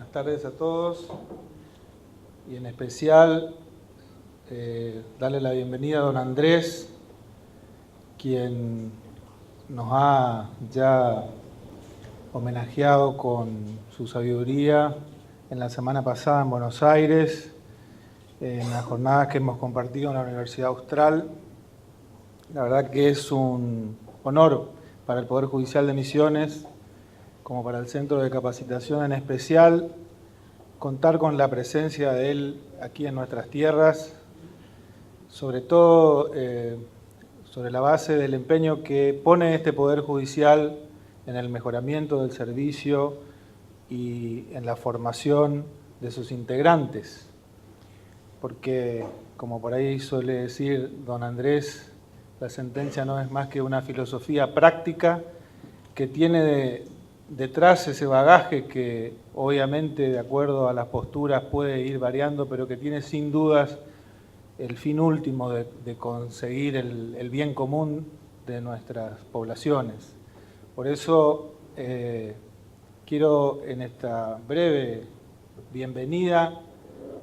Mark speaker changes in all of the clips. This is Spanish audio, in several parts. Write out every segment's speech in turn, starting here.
Speaker 1: Buenas tardes a todos y en especial darle la bienvenida a don Andrés, quien nos ha ya homenajeado con su sabiduría en la semana pasada en Buenos Aires, en las jornadas que hemos compartido en la Universidad Austral. La verdad que es un honor para el Poder Judicial de Misiones, como para el Centro de Capacitación en especial, contar con la presencia de él aquí en nuestras tierras, sobre todo sobre la base del empeño que pone este Poder Judicial en el mejoramiento del servicio y en la formación de sus integrantes. Porque, como por ahí suele decir don Andrés, la sentencia no es más que una filosofía práctica que tiene detrás ese bagaje que obviamente de acuerdo a las posturas puede ir variando, pero que tiene sin dudas el fin último de conseguir el bien común de nuestras poblaciones. Por eso quiero en esta breve bienvenida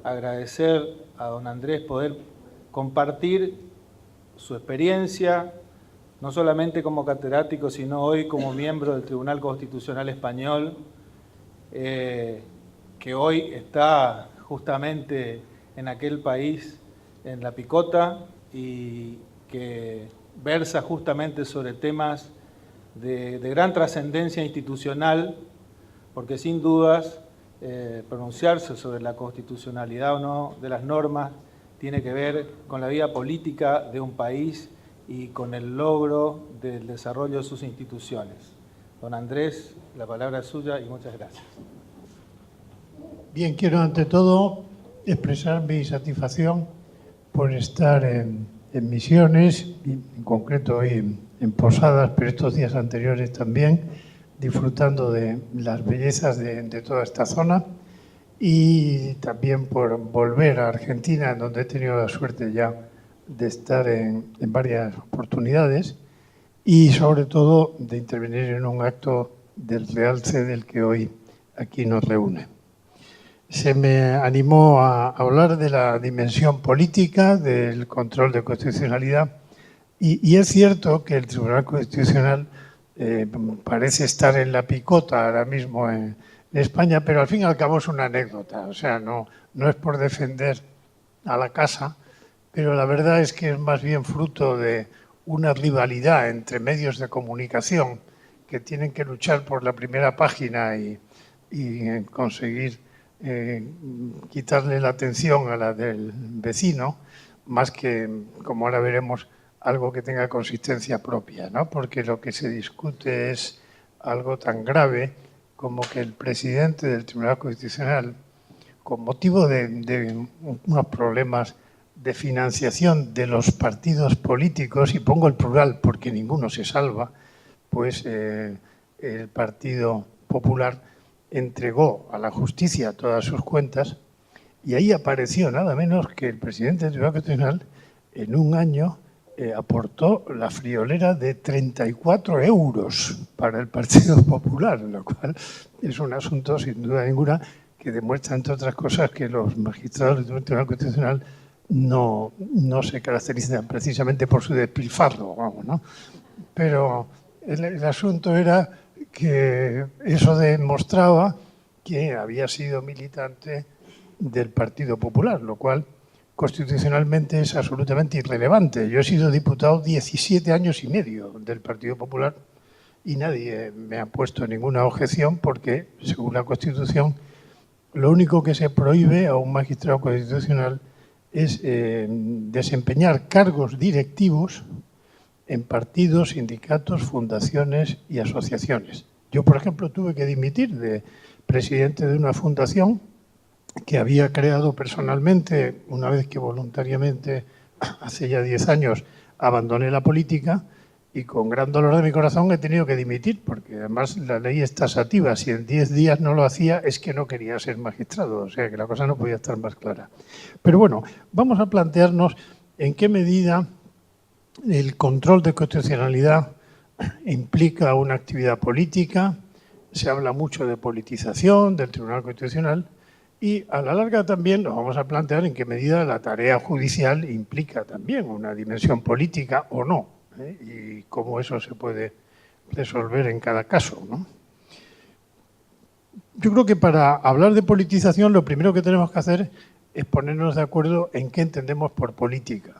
Speaker 1: agradecer a don Andrés poder compartir su experiencia, no solamente como catedrático, sino hoy como miembro del Tribunal Constitucional Español, que hoy está justamente en aquel país, en la picota, y que versa justamente sobre temas de gran trascendencia institucional, porque sin dudas pronunciarse sobre la constitucionalidad o no de las normas tiene que ver con la vida política de un país y con el logro del desarrollo de sus instituciones. Don Andrés, la palabra es suya y muchas gracias.
Speaker 2: Bien, quiero ante todo expresar mi satisfacción por estar en Misiones, en concreto hoy en Posadas, pero estos días anteriores también, disfrutando de las bellezas de toda esta zona y también por volver a Argentina, en donde he tenido la suerte ya de estar en varias oportunidades y sobre todo de intervenir en un acto del realce del que hoy aquí nos reúne. Se me animó a hablar de la dimensión política del control de constitucionalidad y es cierto que el Tribunal Constitucional parece estar en la picota ahora mismo en España, pero al fin y al cabo es una anécdota, o sea, no es por defender a la casa, pero la verdad es que es más bien fruto de una rivalidad entre medios de comunicación que tienen que luchar por la primera página y conseguir quitarle la atención a la del vecino, más que, como ahora veremos, algo que tenga consistencia propia, ¿no? Porque lo que se discute es algo tan grave como que el presidente del Tribunal Constitucional, con motivo de unos problemas de financiación de los partidos políticos, y pongo el plural porque ninguno se salva, pues el Partido Popular entregó a la justicia todas sus cuentas y ahí apareció nada menos que el presidente del Tribunal Constitucional en un año aportó la friolera de 34 euros para el Partido Popular, lo cual es un asunto sin duda ninguna que demuestra, entre otras cosas, que los magistrados del Tribunal Constitucional no se caracterizan precisamente por su despilfarro, vamos, ¿no? Pero el asunto era que eso demostraba que había sido militante del Partido Popular, lo cual constitucionalmente es absolutamente irrelevante. Yo he sido diputado 17 años y medio del Partido Popular y nadie me ha puesto ninguna objeción porque, según la Constitución, lo único que se prohíbe a un magistrado constitucional es desempeñar cargos directivos en partidos, sindicatos, fundaciones y asociaciones. Yo, por ejemplo, tuve que dimitir de presidente de una fundación que había creado personalmente una vez que voluntariamente, hace ya 10 años, abandoné la política y con gran dolor de mi corazón he tenido que dimitir porque además la ley es tasativa. Si en 10 días no lo hacía es que no quería ser magistrado, o sea que la cosa no podía estar más clara. Pero bueno, vamos a plantearnos en qué medida el control de constitucionalidad implica una actividad política, se habla mucho de politización del Tribunal Constitucional y a la larga también nos vamos a plantear en qué medida la tarea judicial implica también una dimensión política o no, y cómo eso se puede resolver en cada caso, ¿no? Yo creo que para hablar de politización lo primero que tenemos que hacer es ponernos de acuerdo en qué entendemos por política.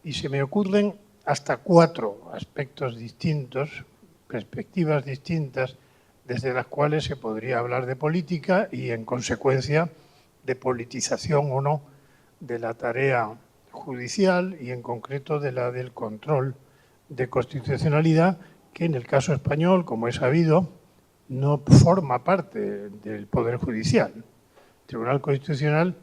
Speaker 2: Y se me ocurren hasta 4 aspectos distintos, perspectivas distintas, desde las cuales se podría hablar de política y, en consecuencia, de politización o no de la tarea judicial y, en concreto, de la del control de constitucionalidad, que en el caso español, como he sabido, no forma parte del Poder Judicial. El Tribunal Constitucional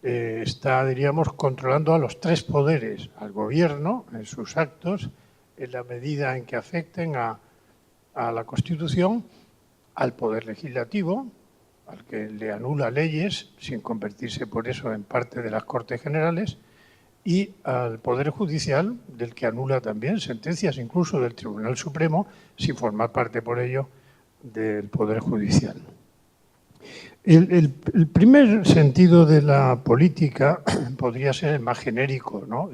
Speaker 2: está, diríamos, controlando a los 3 poderes, al Gobierno en sus actos, en la medida en que afecten a la Constitución, al Poder Legislativo, al que le anula leyes sin convertirse por eso en parte de las Cortes Generales, y al Poder Judicial, del que anula también sentencias, incluso del Tribunal Supremo, sin formar parte por ello del Poder Judicial. El primer sentido de la política podría ser el más genérico, ¿no?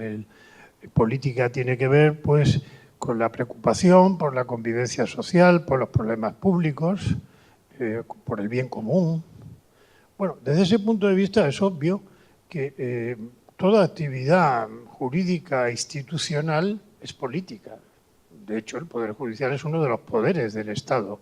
Speaker 2: Política tiene que ver, pues, con la preocupación por la convivencia social, por los problemas públicos, por el bien común. Bueno, desde ese punto de vista es obvio que toda actividad jurídica institucional es política. De hecho, el Poder Judicial es uno de los poderes del Estado.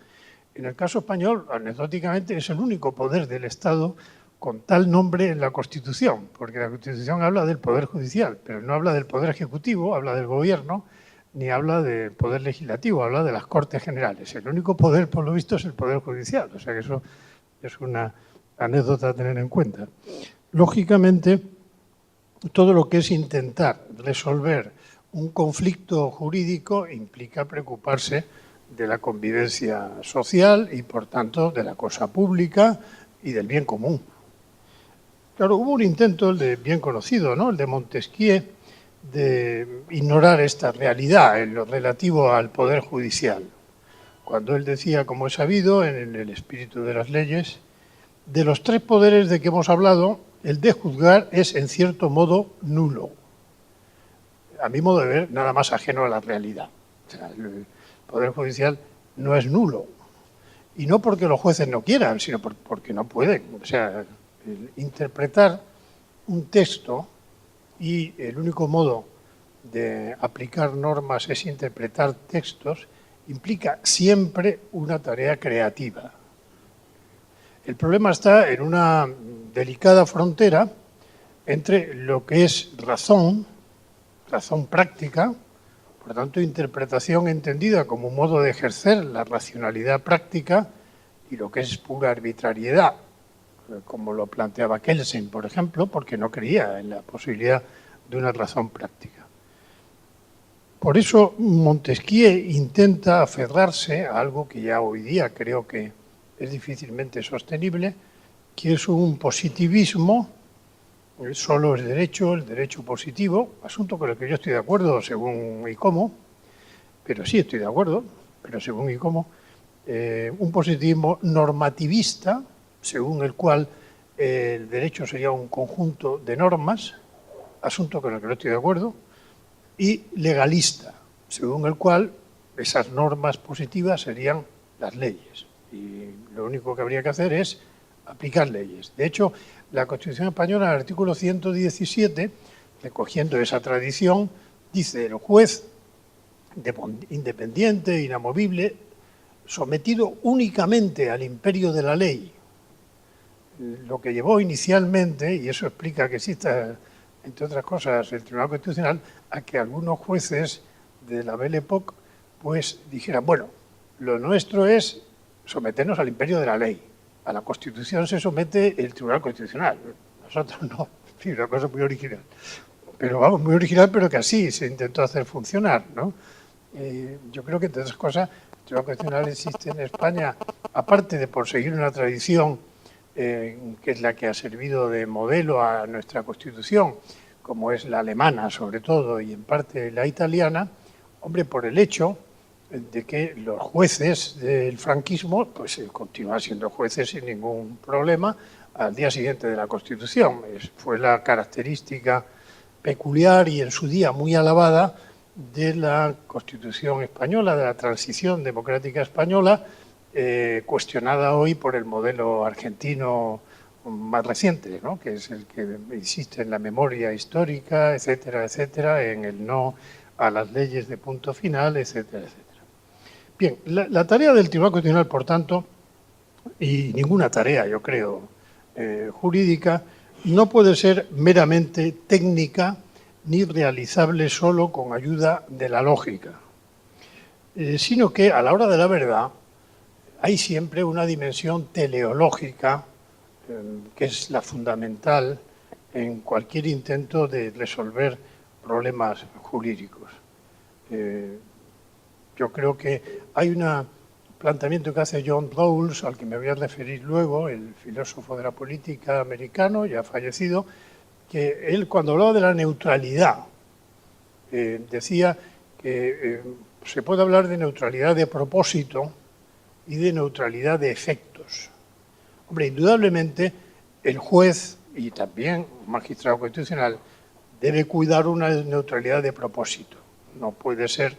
Speaker 2: En el caso español, anecdóticamente, es el único poder del Estado con tal nombre en la Constitución, porque la Constitución habla del Poder Judicial, pero no habla del Poder Ejecutivo, habla del Gobierno, ni habla del Poder Legislativo, habla de las Cortes Generales. El único poder, por lo visto, es el Poder Judicial, o sea que eso es una anécdota a tener en cuenta. Lógicamente, todo lo que es intentar resolver un conflicto jurídico implica preocuparse de la convivencia social y, por tanto, de la cosa pública y del bien común. Claro, hubo un intento, el de bien conocido, ¿no?, el de Montesquieu, de ignorar esta realidad en lo relativo al Poder Judicial. Cuando él decía, como es sabido, en el espíritu de las leyes, de los 3 poderes de que hemos hablado, el de juzgar es, en cierto modo, nulo. A mi modo de ver, nada más ajeno a la realidad. O sea, el Poder Judicial no es nulo. Y no porque los jueces no quieran, sino porque no pueden. O sea, interpretar un texto y el único modo de aplicar normas es interpretar textos, implica siempre una tarea creativa. El problema está en una delicada frontera entre lo que es razón práctica, por tanto, interpretación entendida como un modo de ejercer la racionalidad práctica, y lo que es pura arbitrariedad, como lo planteaba Kelsen, por ejemplo, porque no creía en la posibilidad de una razón práctica. Por eso Montesquieu intenta aferrarse a algo que ya hoy día creo que es difícilmente sostenible, que es un positivismo. Solo es derecho, el derecho positivo, asunto con el que yo estoy de acuerdo según y cómo, pero sí estoy de acuerdo, pero según y cómo, un positivismo normativista, según el cual el derecho sería un conjunto de normas, asunto con el que no estoy de acuerdo, y legalista, según el cual esas normas positivas serían las leyes. Y lo único que habría que hacer es aplicar leyes. De hecho, la Constitución española, en el artículo 117, recogiendo esa tradición, dice: el juez independiente, inamovible, sometido únicamente al imperio de la ley. Lo que llevó inicialmente, y eso explica que exista, entre otras cosas, el Tribunal Constitucional, a que algunos jueces de la Belle Époque pues dijeran: bueno, lo nuestro es someternos al imperio de la ley. A la Constitución se somete el Tribunal Constitucional. Nosotros no. En fin, una cosa muy original. Pero vamos, muy original, pero que así se intentó hacer funcionar, ¿no? Yo creo que, entre otras cosas, el Tribunal Constitucional existe en España, aparte de por seguir una tradición que es la que ha servido de modelo a nuestra Constitución, como es la alemana sobre todo, y en parte la italiana, hombre, por el hecho de que los jueces del franquismo pues, continúan siendo jueces sin ningún problema al día siguiente de la Constitución. Fue la característica peculiar y en su día muy alabada de la Constitución española, de la transición democrática española, cuestionada hoy por el modelo argentino más reciente, ¿no? Que es el que insiste en la memoria histórica, etcétera, etcétera, en el no a las leyes de punto final, etcétera, etcétera. Bien, la tarea del Tribunal Constitucional, por tanto, y ninguna tarea, yo creo, jurídica, no puede ser meramente técnica ni realizable solo con ayuda de la lógica, sino que a la hora de la verdad hay siempre una dimensión teleológica que es la fundamental en cualquier intento de resolver problemas jurídicos. Yo creo que hay un planteamiento que hace John Rawls, al que me voy a referir luego, el filósofo de la política americano, ya fallecido, que él cuando hablaba de la neutralidad decía que se puede hablar de neutralidad de propósito y de neutralidad de efectos. Hombre, indudablemente el juez y también un magistrado constitucional debe cuidar una neutralidad de propósito. No puede ser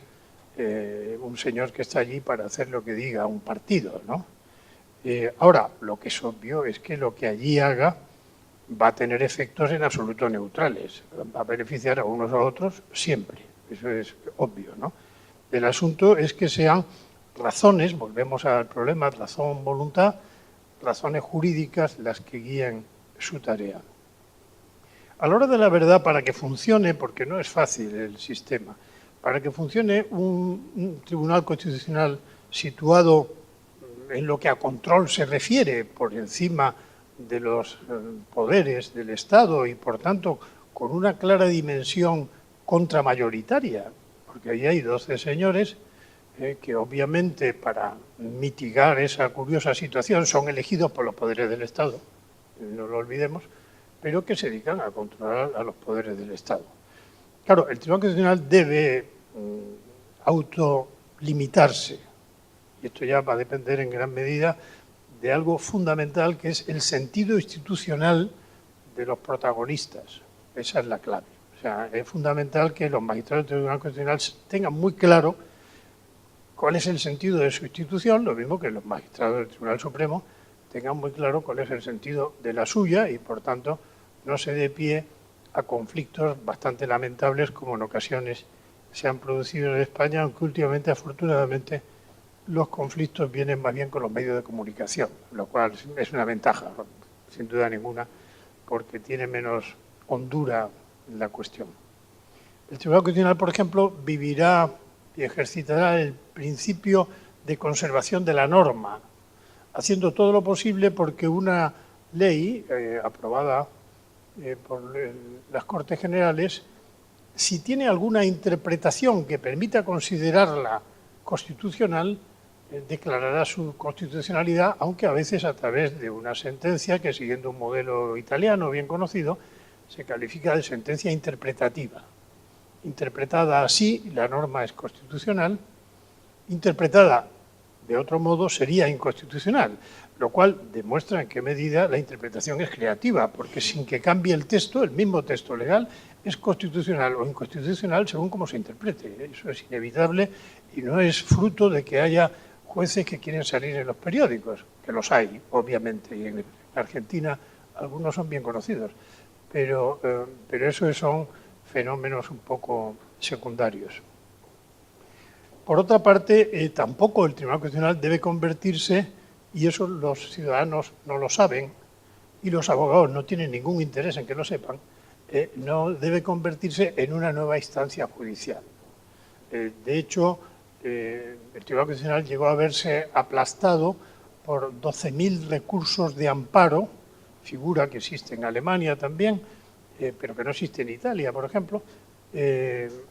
Speaker 2: un señor que está allí para hacer lo que diga un partido, ¿no? Ahora, lo que es obvio es que lo que allí haga va a tener efectos en absoluto neutrales, va a beneficiar a unos o a otros siempre, eso es obvio, ¿no? El asunto es que sean razones, volvemos al problema, razón, voluntad, razones jurídicas las que guíen su tarea. A la hora de la verdad, para que funcione, porque no es fácil el sistema, para que funcione un tribunal constitucional situado en lo que a control se refiere, por encima de los poderes del Estado y, por tanto, con una clara dimensión contramayoritaria, porque ahí hay 12 señores que obviamente para mitigar esa curiosa situación son elegidos por los poderes del Estado, no lo olvidemos, pero que se dedican a controlar a los poderes del Estado. Claro, el Tribunal Constitucional debe autolimitarse, y esto ya va a depender en gran medida de algo fundamental que es el sentido institucional de los protagonistas. Esa es la clave. O sea, es fundamental que los magistrados del Tribunal Constitucional tengan muy claro cuál es el sentido de su institución, lo mismo que los magistrados del Tribunal Supremo tengan muy claro cuál es el sentido de la suya y, por tanto, no se dé pie a conflictos bastante lamentables como en ocasiones se han producido en España, aunque últimamente, afortunadamente, los conflictos vienen más bien con los medios de comunicación, lo cual es una ventaja, sin duda ninguna, porque tiene menos hondura en la cuestión. El Tribunal Constitucional, por ejemplo, vivirá y ejercitará el principio de conservación de la norma, haciendo todo lo posible porque una ley aprobada por las Cortes Generales, si tiene alguna interpretación que permita considerarla constitucional, declarará su constitucionalidad, aunque a veces a través de una sentencia que, siguiendo un modelo italiano bien conocido, se califica de sentencia interpretativa. Interpretada así, la norma es constitucional; interpretada de otro modo, sería inconstitucional, lo cual demuestra en qué medida la interpretación es creativa, porque sin que cambie el texto, el mismo texto legal es constitucional o inconstitucional según cómo se interprete. Eso es inevitable y no es fruto de que haya jueces que quieren salir en los periódicos, que los hay, obviamente, y en Argentina algunos son bien conocidos, pero esos son fenómenos un poco secundarios. Por otra parte, tampoco el Tribunal Constitucional debe convertirse, y eso los ciudadanos no lo saben, y los abogados no tienen ningún interés en que lo sepan, no debe convertirse en una nueva instancia judicial. De hecho, el Tribunal Constitucional llegó a verse aplastado por 12.000 recursos de amparo, figura que existe en Alemania también, pero que no existe en Italia, por ejemplo,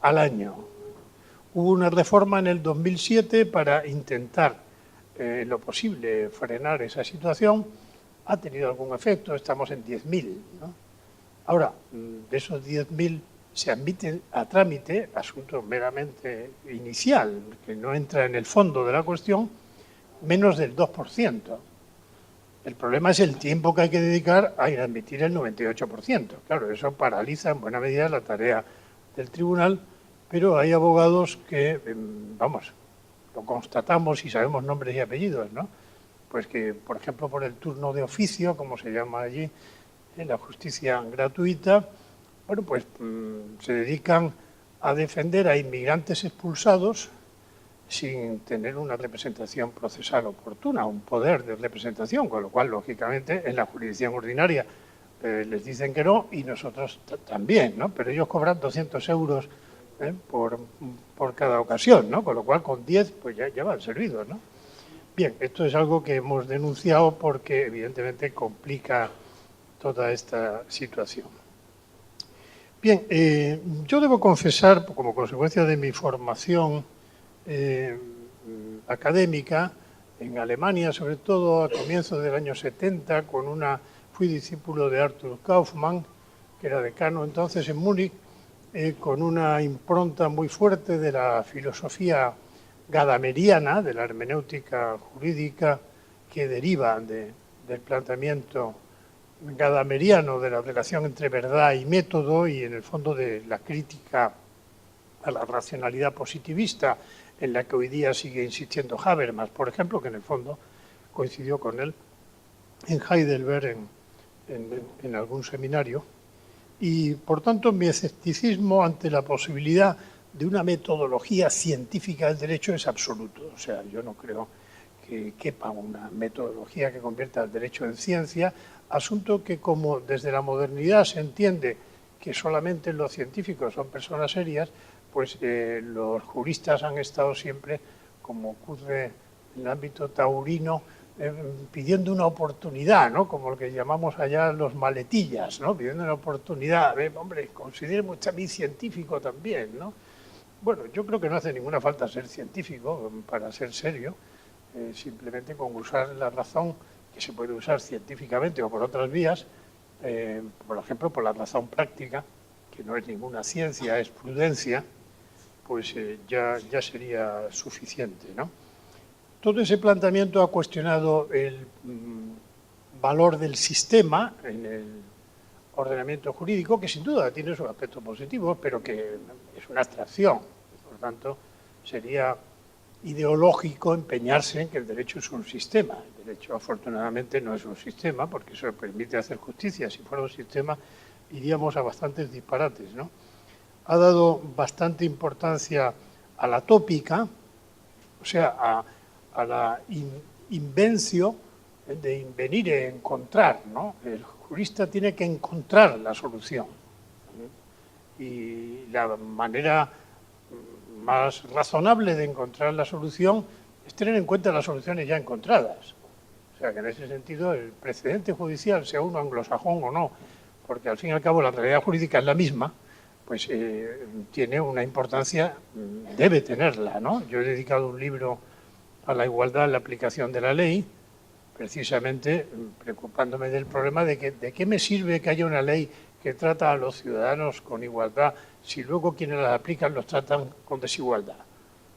Speaker 2: al año. Hubo una reforma en el 2007 para intentar, en lo posible, frenar esa situación. Ha tenido algún efecto, estamos en 10.000, ¿no? Ahora, de esos 10.000 se admiten a trámite, asunto meramente inicial, que no entra en el fondo de la cuestión, menos del 2%. El problema es el tiempo que hay que dedicar a admitir el 98%. Claro, eso paraliza en buena medida la tarea del tribunal, pero hay abogados que, vamos, lo constatamos y sabemos nombres y apellidos, ¿no? Pues que, por ejemplo, por el turno de oficio, como se llama allí, en la justicia gratuita, bueno, pues se dedican a defender a inmigrantes expulsados sin tener una representación procesal oportuna, un poder de representación, con lo cual, lógicamente, en la jurisdicción ordinaria les dicen que no y nosotros también, ¿no? Pero ellos cobran 200 euros por cada ocasión, ¿no? Con lo cual, con 10, pues ya van servidos, ¿no? Bien, esto es algo que hemos denunciado porque, evidentemente, complica toda esta situación. Bien, yo debo confesar, como consecuencia de mi formación académica, en Alemania, sobre todo a comienzos del año 70, fui discípulo de Arthur Kaufmann, que era decano entonces en Múnich, con una impronta muy fuerte de la filosofía gadameriana, de la hermenéutica jurídica que deriva del planteamiento gadameriano de la relación entre verdad y método y en el fondo de la crítica a la racionalidad positivista en la que hoy día sigue insistiendo Habermas, por ejemplo, que en el fondo coincidió con él en Heidelberg en algún seminario. Y, por tanto, mi escepticismo ante la posibilidad de una metodología científica del derecho es absoluto. O sea, yo no creo que quepa una metodología que convierta el derecho en ciencia, asunto que, como desde la modernidad se entiende que solamente los científicos son personas serias, pues los juristas han estado siempre, como ocurre en el ámbito taurino, pidiendo una oportunidad, ¿no? Como lo que llamamos allá los maletillas, ¿no? Pidiendo una oportunidad. Hombre, considéreme usted a mí científico también, ¿no? Bueno, yo creo que no hace ninguna falta ser científico para ser serio, simplemente con usar la razón que se puede usar científicamente o por otras vías, por ejemplo, por la razón práctica, que no es ninguna ciencia, es prudencia, pues ya sería suficiente, ¿no? Todo ese planteamiento ha cuestionado el valor del sistema en el ordenamiento jurídico, que sin duda tiene sus aspectos positivos, pero que es una abstracción. Por tanto, sería ideológico empeñarse en que el derecho es un sistema. El derecho, afortunadamente, no es un sistema, porque eso permite hacer justicia. Si fuera un sistema, iríamos a bastantes disparates, ¿no? Ha dado bastante importancia a la tópica, o sea, a la invencio de invenir e encontrar, ¿no? El jurista tiene que encontrar la solución. Y la manera más razonable de encontrar la solución es tener en cuenta las soluciones ya encontradas. O sea, que en ese sentido el precedente judicial, sea uno anglosajón o no, porque al fin y al cabo la realidad jurídica es la misma, pues tiene una importancia, debe tenerla, ¿no? Yo he dedicado un libro a la igualdad en la aplicación de la ley, precisamente preocupándome del problema de qué me sirve que haya una ley que trata a los ciudadanos con igualdad si luego quienes la aplican los tratan con desigualdad,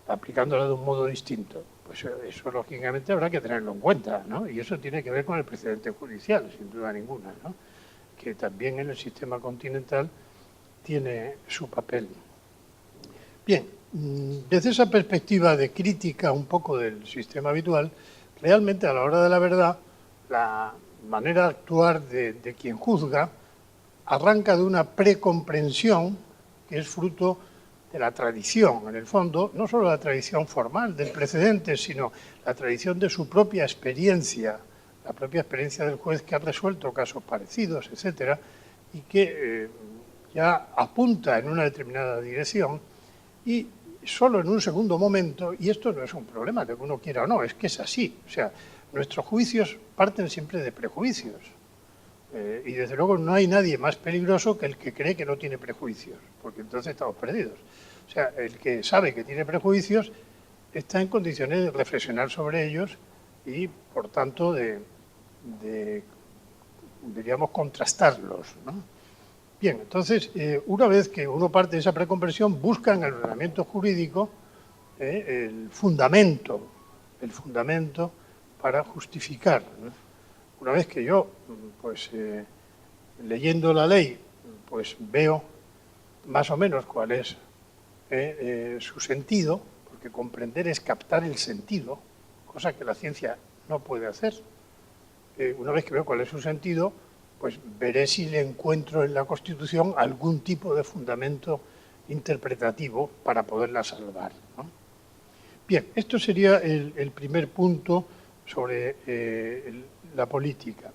Speaker 2: aplicándola de un modo distinto. Pues eso lógicamente habrá que tenerlo en cuenta, ¿no? Y eso tiene que ver con el precedente judicial, sin duda ninguna, ¿no? Que también en el sistema continental tiene su papel. Bien, desde esa perspectiva de crítica un poco del sistema habitual, realmente a la hora de la verdad, la manera de actuar de quien juzga arranca de una precomprensión que es fruto de la tradición, en el fondo, no solo la tradición formal del precedente, sino la tradición de su propia experiencia, la propia experiencia del juez que ha resuelto casos parecidos, etcétera, y que ya apunta en una determinada dirección y solo en un segundo momento, y esto no es un problema de que uno quiera o no, es que es así, o sea, nuestros juicios parten siempre de prejuicios. Y desde luego no hay nadie más peligroso que el que cree que no tiene prejuicios, porque entonces estamos perdidos. O sea, el que sabe que tiene prejuicios está en condiciones de reflexionar sobre ellos y, por tanto, diríamos, contrastarlos, ¿no? Bien, entonces, una vez que uno parte de esa preconversión, busca en el ordenamiento jurídico el fundamento para justificar, ¿no? Una vez que yo, pues, leyendo la ley, pues veo más o menos cuál es su sentido, porque comprender es captar el sentido, cosa que la ciencia no puede hacer. Una vez que veo cuál es su sentido, pues veré si le encuentro en la Constitución algún tipo de fundamento interpretativo para poderla salvar, ¿no? Bien, esto sería el primer punto sobre la política.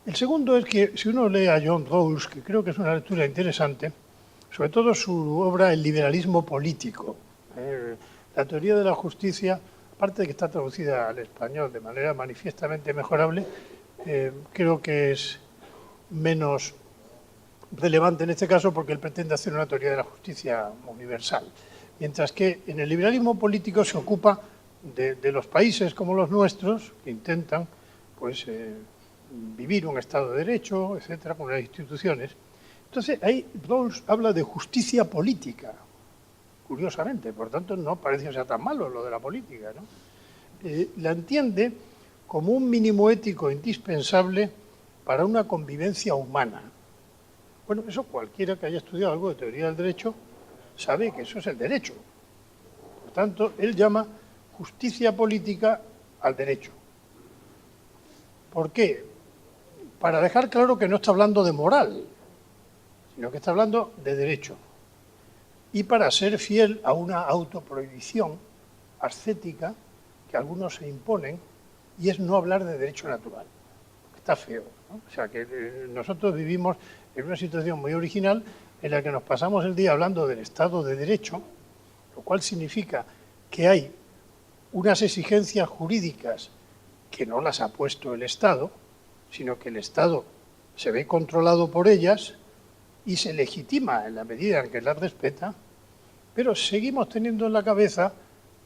Speaker 2: El segundo es que si uno lee a John Rawls, que creo que es una lectura interesante, sobre todo su obra El liberalismo político, la teoría de la justicia, aparte de que está traducida al español de manera manifiestamente mejorable, creo que es menos relevante en este caso porque él pretende hacer una teoría de la justicia universal. Mientras que en el liberalismo político se ocupa de los países como los nuestros, que intentan pues, vivir un Estado de Derecho, etcétera, con las instituciones. Entonces, ahí Rawls habla de justicia política, curiosamente, por tanto no parece que sea tan malo lo de la política, ¿no? La entiende como un mínimo ético indispensable para una convivencia humana. Bueno, eso cualquiera que haya estudiado algo de teoría del derecho sabe que eso es el derecho. Por tanto, él llama justicia política al derecho. ¿Por qué? Para dejar claro que no está hablando de moral, sino que está hablando de derecho. Y para ser fiel a una autoprohibición ascética que algunos se imponen, y es no hablar de derecho natural. Está feo, ¿no? O sea, que nosotros vivimos en una situación muy original en la que nos pasamos el día hablando del Estado de Derecho, lo cual significa que hay unas exigencias jurídicas que no las ha puesto el Estado, sino que el Estado se ve controlado por ellas y se legitima en la medida en que las respeta, pero seguimos teniendo en la cabeza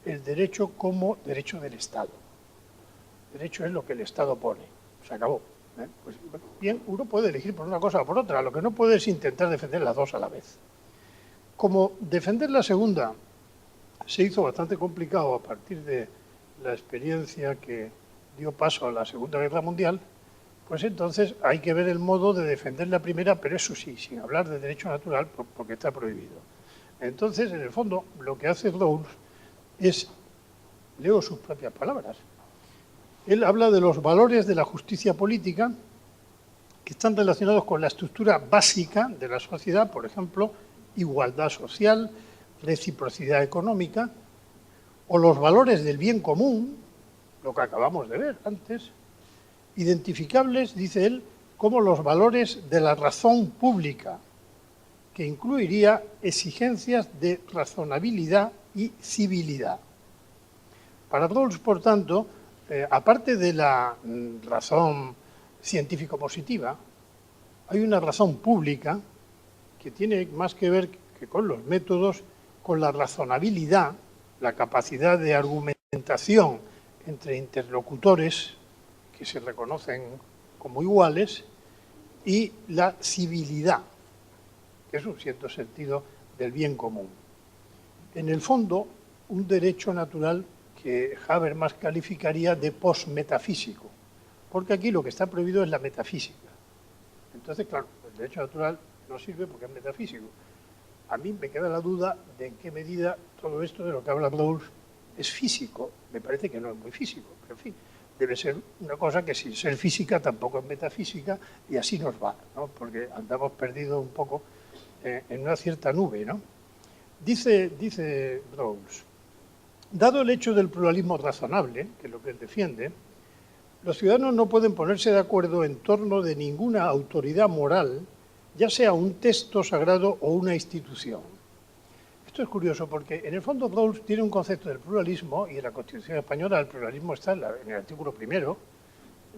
Speaker 2: el derecho como derecho del Estado. Derecho es lo que el Estado pone, se acabó. Pues bien, uno puede elegir por una cosa o por otra, lo que no puede es intentar defender las dos a la vez. Como defender la segunda se hizo bastante complicado a partir de la experiencia que dio paso a la Segunda Guerra Mundial, pues entonces hay que ver el modo de defender la primera, pero eso sí, sin hablar de derecho natural, porque está prohibido. Entonces, en el fondo, lo que hace Rawls es, leo sus propias palabras, él habla de los valores de la justicia política que están relacionados con la estructura básica de la sociedad, por ejemplo, igualdad social, reciprocidad económica, o los valores del bien común, lo que acabamos de ver antes, identificables, dice él, como los valores de la razón pública, que incluiría exigencias de razonabilidad y civilidad. Para Rawls, por tanto, aparte de la razón científico-positiva, hay una razón pública que tiene más que ver que con los métodos, con la razonabilidad, la capacidad de argumentación entre interlocutores que se reconocen como iguales, y la civilidad, que es un cierto sentido del bien común. En el fondo, un derecho natural que Habermas calificaría de posmetafísico, porque aquí lo que está prohibido es la metafísica. Entonces, claro, el derecho natural no sirve porque es metafísico. A mí me queda la duda de en qué medida todo esto de lo que habla Rawls es físico. Me parece que no es muy físico, pero en fin, debe ser una cosa que sin ser física tampoco es metafísica, y así nos va, ¿no? Porque andamos perdidos un poco en una cierta nube, ¿no? Dice Rawls, dado el hecho del pluralismo razonable, que es lo que él defiende, los ciudadanos no pueden ponerse de acuerdo en torno de ninguna autoridad moral, ya sea un texto sagrado o una institución. Esto es curioso porque en el fondo Rawls tiene un concepto del pluralismo, y en la Constitución española el pluralismo está en el artículo primero,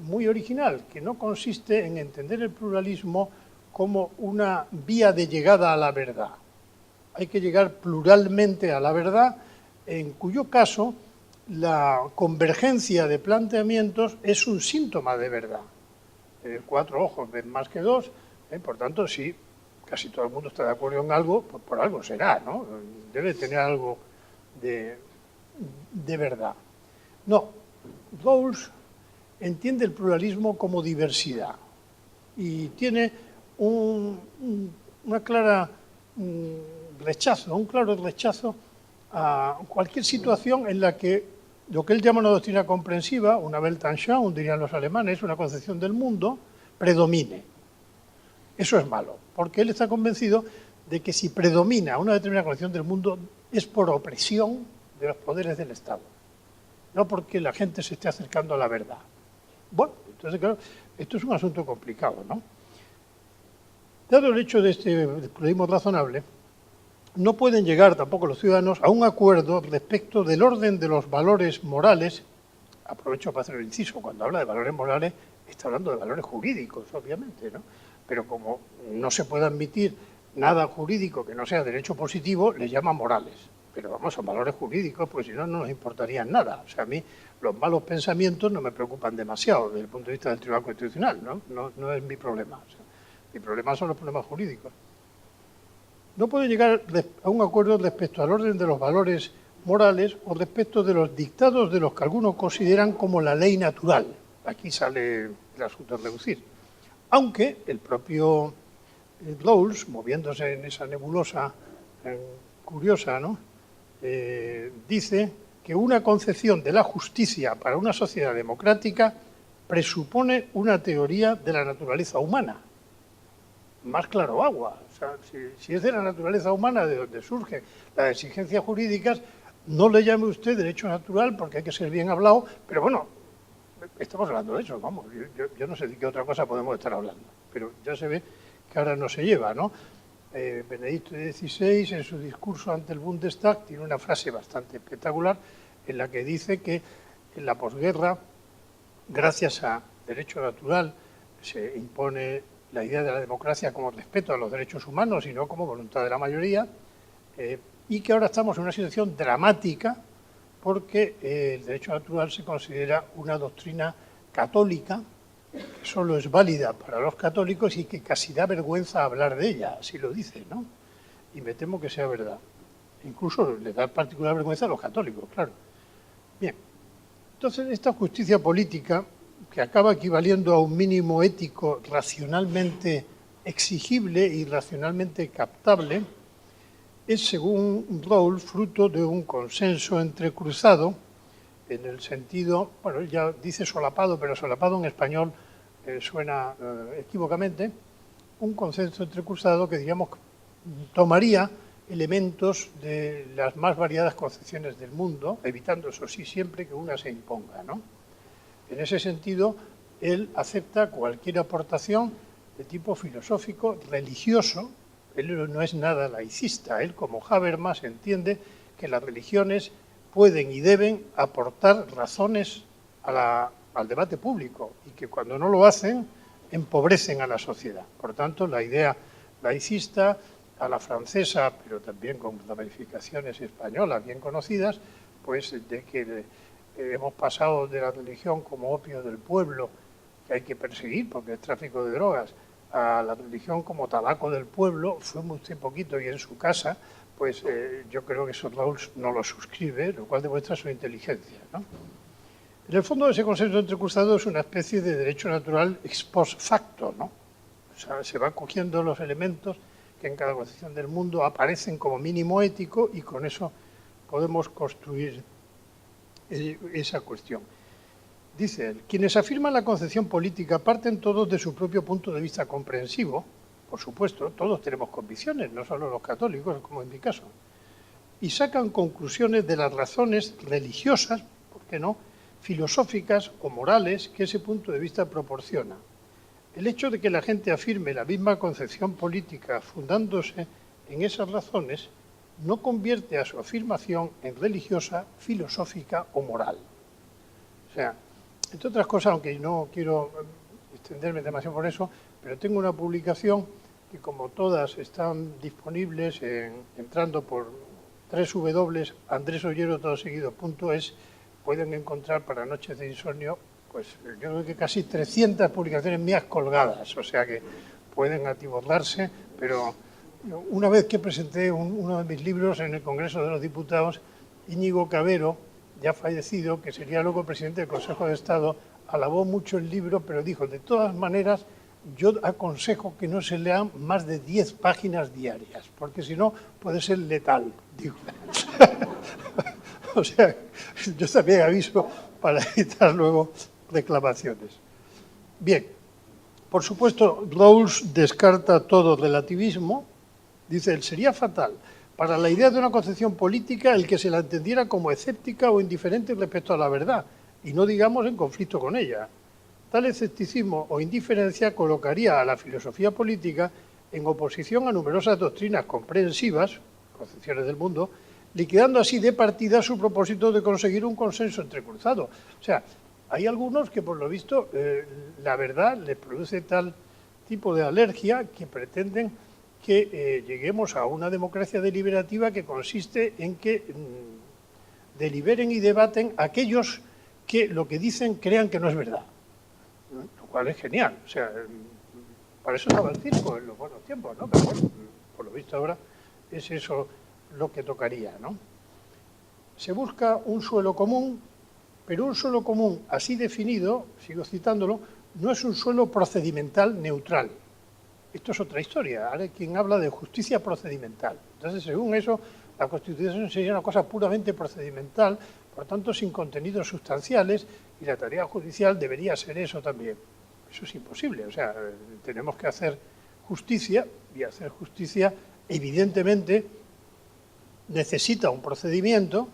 Speaker 2: muy original, que no consiste en entender el pluralismo como una vía de llegada a la verdad. Hay que llegar pluralmente a la verdad, en cuyo caso la convergencia de planteamientos es un síntoma de verdad. 4 ojos ven más que 2, por tanto, si casi todo el mundo está de acuerdo en algo, pues por algo será, ¿no? Debe tener algo de verdad. No, Rawls entiende el pluralismo como diversidad y tiene un claro rechazo a cualquier situación en la que lo que él llama una doctrina comprensiva, una Weltanschauung, dirían los alemanes, una concepción del mundo, predomine. Eso es malo, porque él está convencido de que si predomina una determinada concepción del mundo es por opresión de los poderes del Estado, no porque la gente se esté acercando a la verdad. Bueno, entonces, claro, esto es un asunto complicado, ¿no? Dado el hecho de este pluralismo razonable, no pueden llegar tampoco los ciudadanos a un acuerdo respecto del orden de los valores morales. Aprovecho para hacer el inciso, cuando habla de valores morales, está hablando de valores jurídicos, obviamente, ¿no? Pero como no se puede admitir nada jurídico que no sea derecho positivo, les llaman morales. Pero vamos, son valores jurídicos, pues si no, no nos importarían nada. O sea, a mí los malos pensamientos no me preocupan demasiado desde el punto de vista del Tribunal Constitucional, ¿no? No es mi problema. O sea, mi problema son los problemas jurídicos. No puede llegar a un acuerdo respecto al orden de los valores morales o respecto de los dictados de los que algunos consideran como la ley natural. Aquí sale el asunto de reducir. Aunque el propio Rawls, moviéndose en esa nebulosa curiosa, ¿no? Dice que una concepción de la justicia para una sociedad democrática presupone una teoría de la naturaleza humana. Más claro agua. O sea, si es de la naturaleza humana de donde surgen las exigencias jurídicas, no le llame usted derecho natural porque hay que ser bien hablado, pero bueno, estamos hablando de eso, vamos, yo no sé de qué otra cosa podemos estar hablando, pero ya se ve que ahora no se lleva, ¿no? Benedicto XVI, en su discurso ante el Bundestag, tiene una frase bastante espectacular en la que dice que en la posguerra, gracias a derecho natural, se impone la idea de la democracia como respeto a los derechos humanos y no como voluntad de la mayoría, y que ahora estamos en una situación dramática porque el derecho natural se considera una doctrina católica que solo es válida para los católicos y que casi da vergüenza hablar de ella, así lo dice, ¿no? Y me temo que sea verdad. Incluso le da particular vergüenza a los católicos, claro. Bien, entonces esta justicia política, que acaba equivaliendo a un mínimo ético racionalmente exigible y racionalmente captable, es, según Rawls, fruto de un consenso entrecruzado, en el sentido, bueno, ya dice solapado, pero solapado en español suena equívocamente, un consenso entrecruzado que, digamos, tomaría elementos de las más variadas concepciones del mundo, evitando, eso sí, siempre que una se imponga, ¿no? En ese sentido, él acepta cualquier aportación de tipo filosófico, religioso. Él no es nada laicista. Él, como Habermas, entiende que las religiones pueden y deben aportar razones al debate público y que cuando no lo hacen, empobrecen a la sociedad. Por tanto, la idea laicista, a la francesa, pero también con ramificaciones españolas bien conocidas, pues de que hemos pasado de la religión como opio del pueblo, que hay que perseguir porque es tráfico de drogas, a la religión como tabaco del pueblo, fue muy poquito y en su casa, pues yo creo que eso Rawls no lo suscribe, lo cual demuestra su inteligencia, ¿no? En el fondo, ese consenso entrecruzado es una especie de derecho natural ex post facto, ¿no? O sea, se van cogiendo los elementos que en cada concepción del mundo aparecen como mínimo ético y con eso podemos construir esa cuestión. Dice él, quienes afirman la concepción política parten todos de su propio punto de vista comprensivo, por supuesto, todos tenemos convicciones, no solo los católicos, como en mi caso, y sacan conclusiones de las razones religiosas, ¿por qué no?, filosóficas o morales que ese punto de vista proporciona. El hecho de que la gente afirme la misma concepción política fundándose en esas razones no convierte a su afirmación en religiosa, filosófica o moral. O sea, entre otras cosas, aunque no quiero extenderme demasiado por eso, pero tengo una publicación que, como todas, están disponibles entrando por www.andresollero.es, pueden encontrar para noches de insomnio, pues yo creo que casi 300 publicaciones mías colgadas, o sea que pueden atiborrarse, pero una vez que presenté uno de mis libros en el Congreso de los Diputados, Íñigo Cabero, ya fallecido, que sería luego presidente del Consejo de Estado, alabó mucho el libro, pero dijo, de todas maneras, yo aconsejo que no se lean más de 10 páginas diarias, porque si no puede ser letal, dijo. O sea, yo también aviso para evitar luego reclamaciones. Bien, por supuesto, Rawls descarta todo relativismo. Dice, sería fatal para la idea de una concepción política el que se la entendiera como escéptica o indiferente respecto a la verdad, y no digamos en conflicto con ella. Tal escepticismo o indiferencia colocaría a la filosofía política en oposición a numerosas doctrinas comprensivas, concepciones del mundo, liquidando así de partida su propósito de conseguir un consenso entrecruzado. O sea, hay algunos que, por lo visto, la verdad les produce tal tipo de alergia que pretenden que lleguemos a una democracia deliberativa que consiste en que deliberen y debaten aquellos que lo que dicen crean que no es verdad, ¿no? Lo cual es genial. O sea, para eso estaba el circo en los buenos tiempos, ¿no? Pero bueno, por lo visto ahora es eso lo que tocaría, ¿no? Se busca un suelo común, pero un suelo común así definido, sigo citándolo, no es un suelo procedimental neutral. Esto es otra historia. Ahora hay quien habla de justicia procedimental. Entonces, según eso, la Constitución sería una cosa puramente procedimental, por tanto, sin contenidos sustanciales, y la tarea judicial debería ser eso también. Eso es imposible. O sea, tenemos que hacer justicia, y hacer justicia, evidentemente, necesita un procedimiento,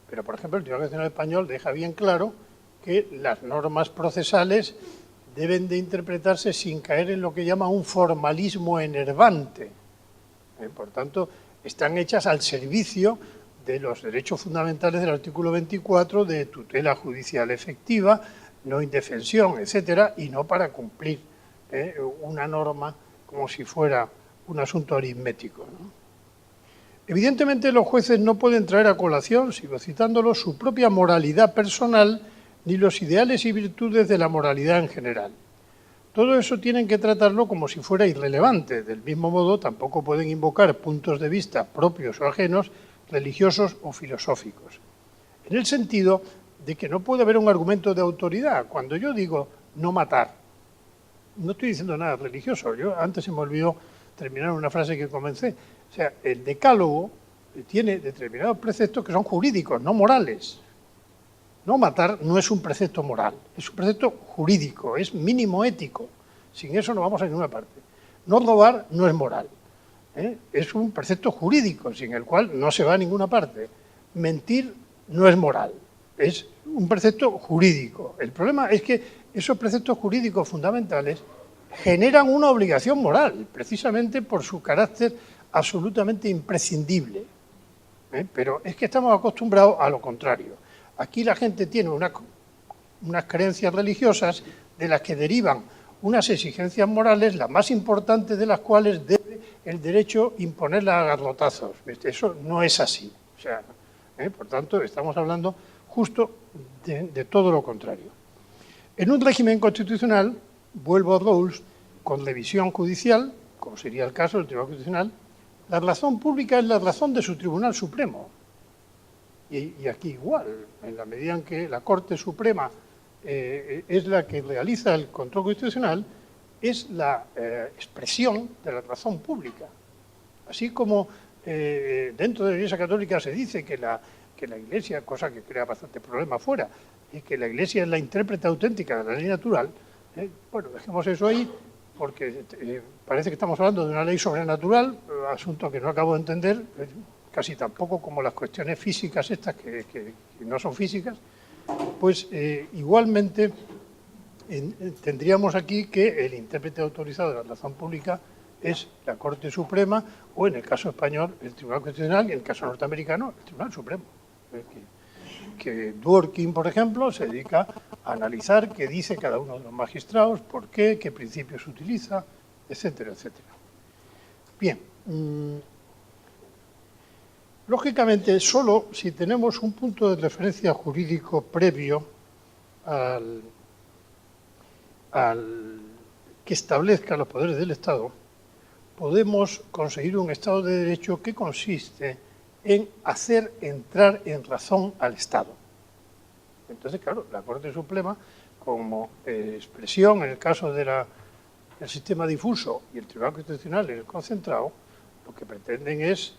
Speaker 2: pero, por ejemplo, el Tribunal Constitucional Español deja bien claro que las normas procesales deben de interpretarse sin caer en lo que llama un formalismo enervante. Por tanto, están hechas al servicio de los derechos fundamentales del artículo 24 de tutela judicial efectiva, no indefensión, etcétera, y no para cumplir una norma como si fuera un asunto aritmético, ¿no? Evidentemente, los jueces no pueden traer a colación, sigo citándolo, su propia moralidad personal ni los ideales y virtudes de la moralidad en general. Todo eso tienen que tratarlo como si fuera irrelevante. Del mismo modo, tampoco pueden invocar puntos de vista propios o ajenos, religiosos o filosóficos. En el sentido de que no puede haber un argumento de autoridad. Cuando yo digo no matar, no estoy diciendo nada religioso. Yo antes se me olvidó terminar una frase que comencé. O sea, el decálogo tiene determinados preceptos que son jurídicos, no morales. No matar no es un precepto moral, es un precepto jurídico, es mínimo ético. Sin eso no vamos a ninguna parte. No robar no es moral, es un precepto jurídico, sin el cual no se va a ninguna parte. Mentir no es moral, es un precepto jurídico. El problema es que esos preceptos jurídicos fundamentales generan una obligación moral, precisamente por su carácter absolutamente imprescindible. Pero es que estamos acostumbrados a lo contrario. Aquí la gente tiene unas creencias religiosas de las que derivan unas exigencias morales, la más importante de las cuales debe el derecho imponerlas a garrotazos. Eso no es así. O sea, por tanto, estamos hablando justo de todo lo contrario. En un régimen constitucional, vuelvo a Rawls, con revisión judicial, como sería el caso del Tribunal Constitucional, la razón pública es la razón de su Tribunal Supremo. Y aquí igual, en la medida en que la Corte Suprema es la que realiza el control constitucional, es la expresión de la razón pública. Así como dentro de la Iglesia Católica se dice que la Iglesia, cosa que crea bastante problema afuera, y que la Iglesia es la intérprete auténtica de la ley natural, bueno, dejemos eso ahí, porque parece que estamos hablando de una ley sobrenatural, asunto que no acabo de entender, casi tampoco como las cuestiones físicas estas, que no son físicas, pues igualmente tendríamos aquí que el intérprete autorizado de la razón pública es la Corte Suprema, o en el caso español, el Tribunal Constitucional, y en el caso norteamericano, el Tribunal Supremo. Que Dworkin, por ejemplo, se dedica a analizar qué dice cada uno de los magistrados, por qué principios utiliza, etcétera, etcétera. Bien, lógicamente, solo si tenemos un punto de referencia jurídico previo al que establezca los poderes del Estado, podemos conseguir un Estado de Derecho que consiste en hacer entrar en razón al Estado. Entonces, claro, la Corte Suprema, como expresión en el caso del sistema difuso y el Tribunal Constitucional en el concentrado, lo que pretenden es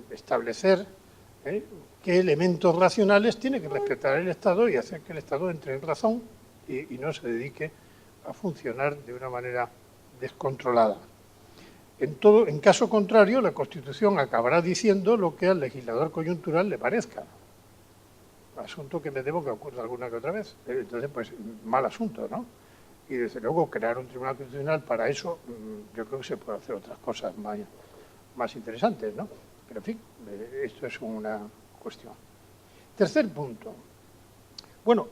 Speaker 2: establecer qué elementos racionales tiene que respetar el Estado y hacer que el Estado entre en razón y no se dedique a funcionar de una manera descontrolada. En caso contrario, la Constitución acabará diciendo lo que al legislador coyuntural le parezca. Asunto que me temo que ocurra alguna que otra vez. Entonces, pues, mal asunto, ¿no? Y, desde luego, crear un Tribunal Constitucional para eso, yo creo que se puede hacer otras cosas más interesantes, ¿no? Pero, en fin, esto es una cuestión. Tercer punto. Bueno,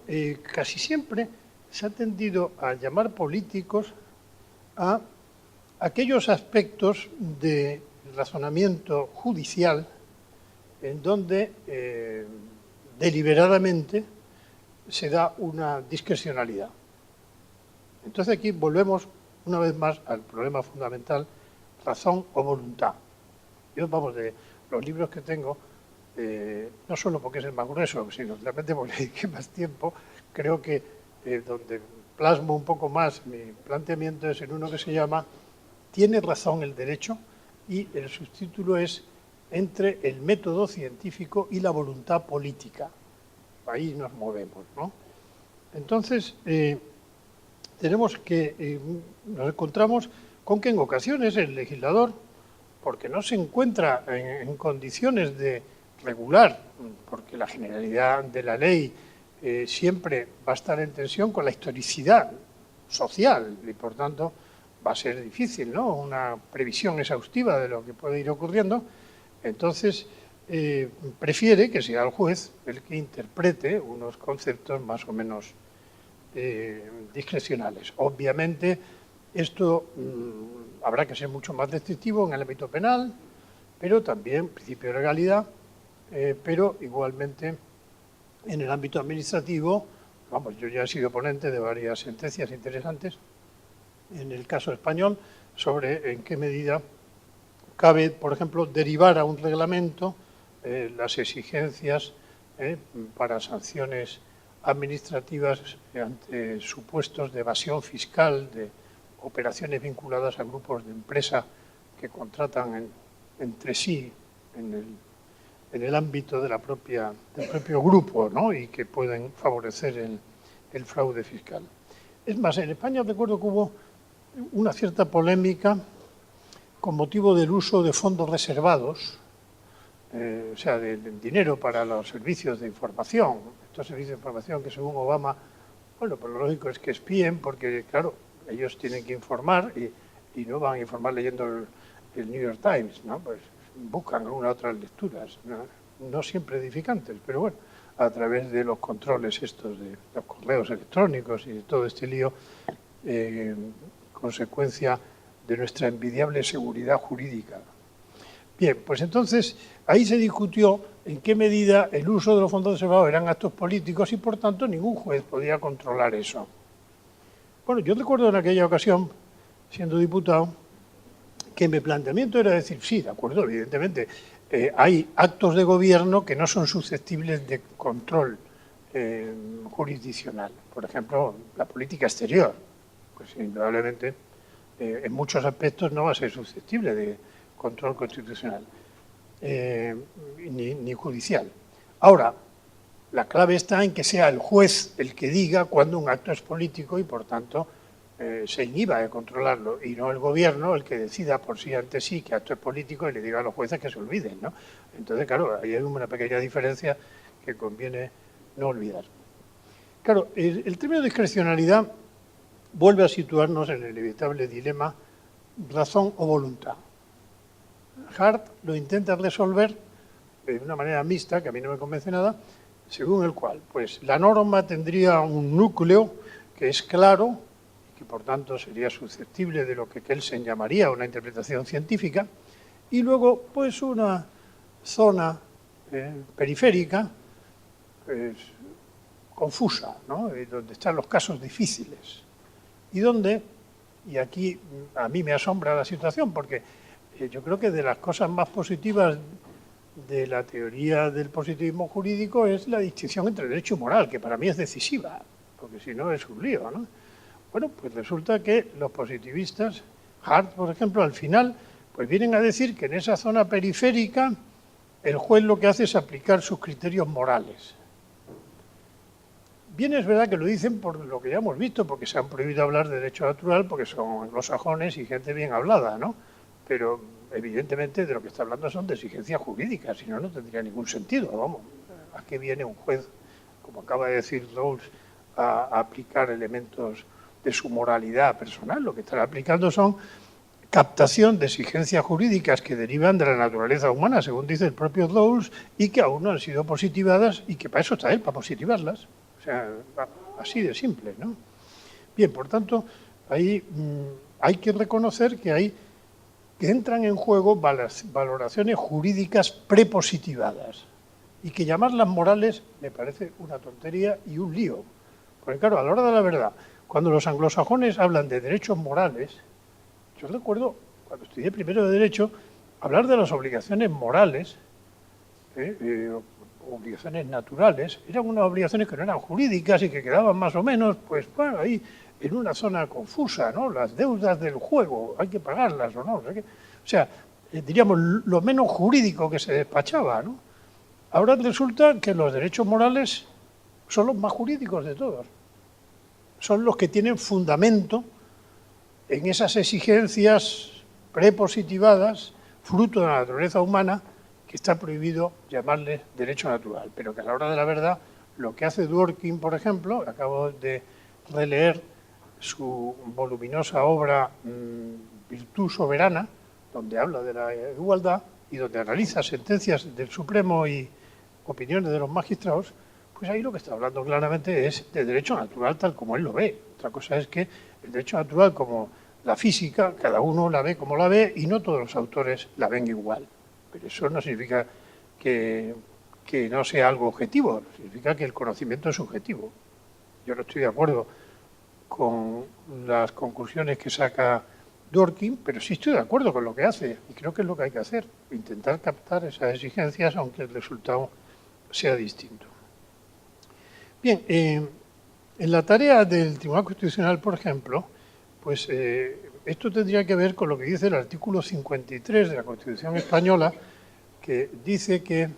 Speaker 2: casi siempre se ha tendido a llamar políticos a aquellos aspectos de razonamiento judicial en donde deliberadamente se da una discrecionalidad. Entonces aquí volvemos una vez más al problema fundamental, razón o voluntad. Yo, vamos, de los libros que tengo, no solo porque es el más grueso, sino realmente porque dediqué más tiempo, creo que donde plasmo un poco más mi planteamiento es en uno que se llama ¿Tiene razón el derecho? Y el subtítulo es Entre el método científico y la voluntad política. Ahí nos movemos, ¿no? Entonces, nos encontramos con que en ocasiones el legislador, porque no se encuentra en condiciones de regular, porque la generalidad de la ley siempre va a estar en tensión con la historicidad social y, por tanto, va a ser difícil, ¿no?, una previsión exhaustiva de lo que puede ir ocurriendo. Entonces, prefiere que sea el juez el que interprete unos conceptos más o menos discrecionales. Obviamente, esto habrá que ser mucho más restrictivo en el ámbito penal, pero también principio de legalidad, pero igualmente en el ámbito administrativo. Vamos, yo ya he sido ponente de varias sentencias interesantes en el caso español sobre en qué medida cabe, por ejemplo, derivar a un reglamento las exigencias para sanciones administrativas ante supuestos de evasión fiscal, de operaciones vinculadas a grupos de empresa que contratan entre sí en el ámbito de del propio grupo, ¿no?, y que pueden favorecer el fraude fiscal. Es más, en España recuerdo que hubo una cierta polémica con motivo del uso de fondos reservados, o sea, del dinero para los servicios de información, estos servicios de información que según Obama, bueno, pues lo lógico es que espíen porque, claro, ellos tienen que informar y no van a informar leyendo el New York Times, ¿no? Pues buscan algunas otras lecturas, no siempre edificantes, pero bueno, a través de los controles estos de los correos electrónicos y de todo este lío, consecuencia de nuestra envidiable seguridad jurídica. Bien, pues entonces ahí se discutió en qué medida el uso de los fondos reservados eran actos políticos y, por tanto, ningún juez podía controlar eso. Bueno, yo recuerdo en aquella ocasión, siendo diputado, que mi planteamiento era decir, sí, de acuerdo, evidentemente, hay actos de gobierno que no son susceptibles de control jurisdiccional. Por ejemplo, la política exterior, pues indudablemente en muchos aspectos no va a ser susceptible de control constitucional ni judicial. Ahora, la clave está en que sea el juez el que diga cuándo un acto es político y, por tanto, se inhiba de controlarlo, y no el gobierno el que decida por sí ante sí que acto es político y le diga a los jueces que se olviden, ¿no? Entonces, claro, ahí hay una pequeña diferencia que conviene no olvidar. Claro, el término discrecionalidad vuelve a situarnos en el inevitable dilema razón o voluntad. Hart lo intenta resolver de una manera mixta, que a mí no me convence nada, según el cual, pues, la norma tendría un núcleo que es claro, que por tanto sería susceptible de lo que Kelsen llamaría una interpretación científica, y luego, pues, una zona periférica, pues, confusa, ¿no?, donde están los casos difíciles, y donde Y aquí a mí me asombra la situación, porque yo creo que de las cosas más positivas de la teoría del positivismo jurídico es la distinción entre derecho y moral, que para mí es decisiva, porque si no es un lío, ¿no? Bueno, pues resulta que los positivistas, Hart, por ejemplo, al final, pues vienen a decir que en esa zona periférica el juez lo que hace es aplicar sus criterios morales. Bien es verdad que lo dicen por lo que ya hemos visto, porque se han prohibido hablar de derecho natural, porque son anglosajones y gente bien hablada, ¿no? Pero evidentemente de lo que está hablando son de exigencias jurídicas, si no, no tendría ningún sentido, vamos. ¿A qué viene un juez, como acaba de decir Rawls, a aplicar elementos de su moralidad personal? Lo que están aplicando son captación de exigencias jurídicas que derivan de la naturaleza humana, según dice el propio Rawls, y que aún no han sido positivadas, y que para eso está él, para positivarlas. O sea, así de simple, ¿no? Bien, por tanto, ahí hay que reconocer que entran en juego valoraciones jurídicas prepositivadas, y que llamarlas morales me parece una tontería y un lío. Porque claro, a la hora de la verdad, cuando los anglosajones hablan de derechos morales, yo recuerdo, cuando estudié primero de Derecho, hablar de las obligaciones morales, obligaciones naturales, eran unas obligaciones que no eran jurídicas y que quedaban más o menos, pues bueno, ahí en una zona confusa, ¿no? Las deudas del juego, hay que pagarlas o no. O sea, diríamos, lo menos jurídico que se despachaba, ¿no? Ahora resulta que los derechos morales son los más jurídicos de todos. Son los que tienen fundamento en esas exigencias prepositivadas, fruto de la naturaleza humana, que está prohibido llamarles derecho natural, pero que a la hora de la verdad, lo que hace Dworkin, por ejemplo, acabo de releer su voluminosa obra Virtud soberana, donde habla de la igualdad y donde analiza sentencias del Supremo y opiniones de los magistrados, pues ahí lo que está hablando claramente es de derecho natural tal como él lo ve. Otra cosa es que el derecho natural, como la física, cada uno la ve como la ve y no todos los autores la ven igual. Pero eso no significa que no sea algo objetivo, significa que el conocimiento es subjetivo. Yo no estoy de acuerdo con las conclusiones que saca Dworkin, pero sí estoy de acuerdo con lo que hace y creo que es lo que hay que hacer, intentar captar esas exigencias aunque el resultado sea distinto. Bien, en la tarea del Tribunal Constitucional, por ejemplo, pues esto tendría que ver con lo que dice el artículo 53 de la Constitución española, que dice que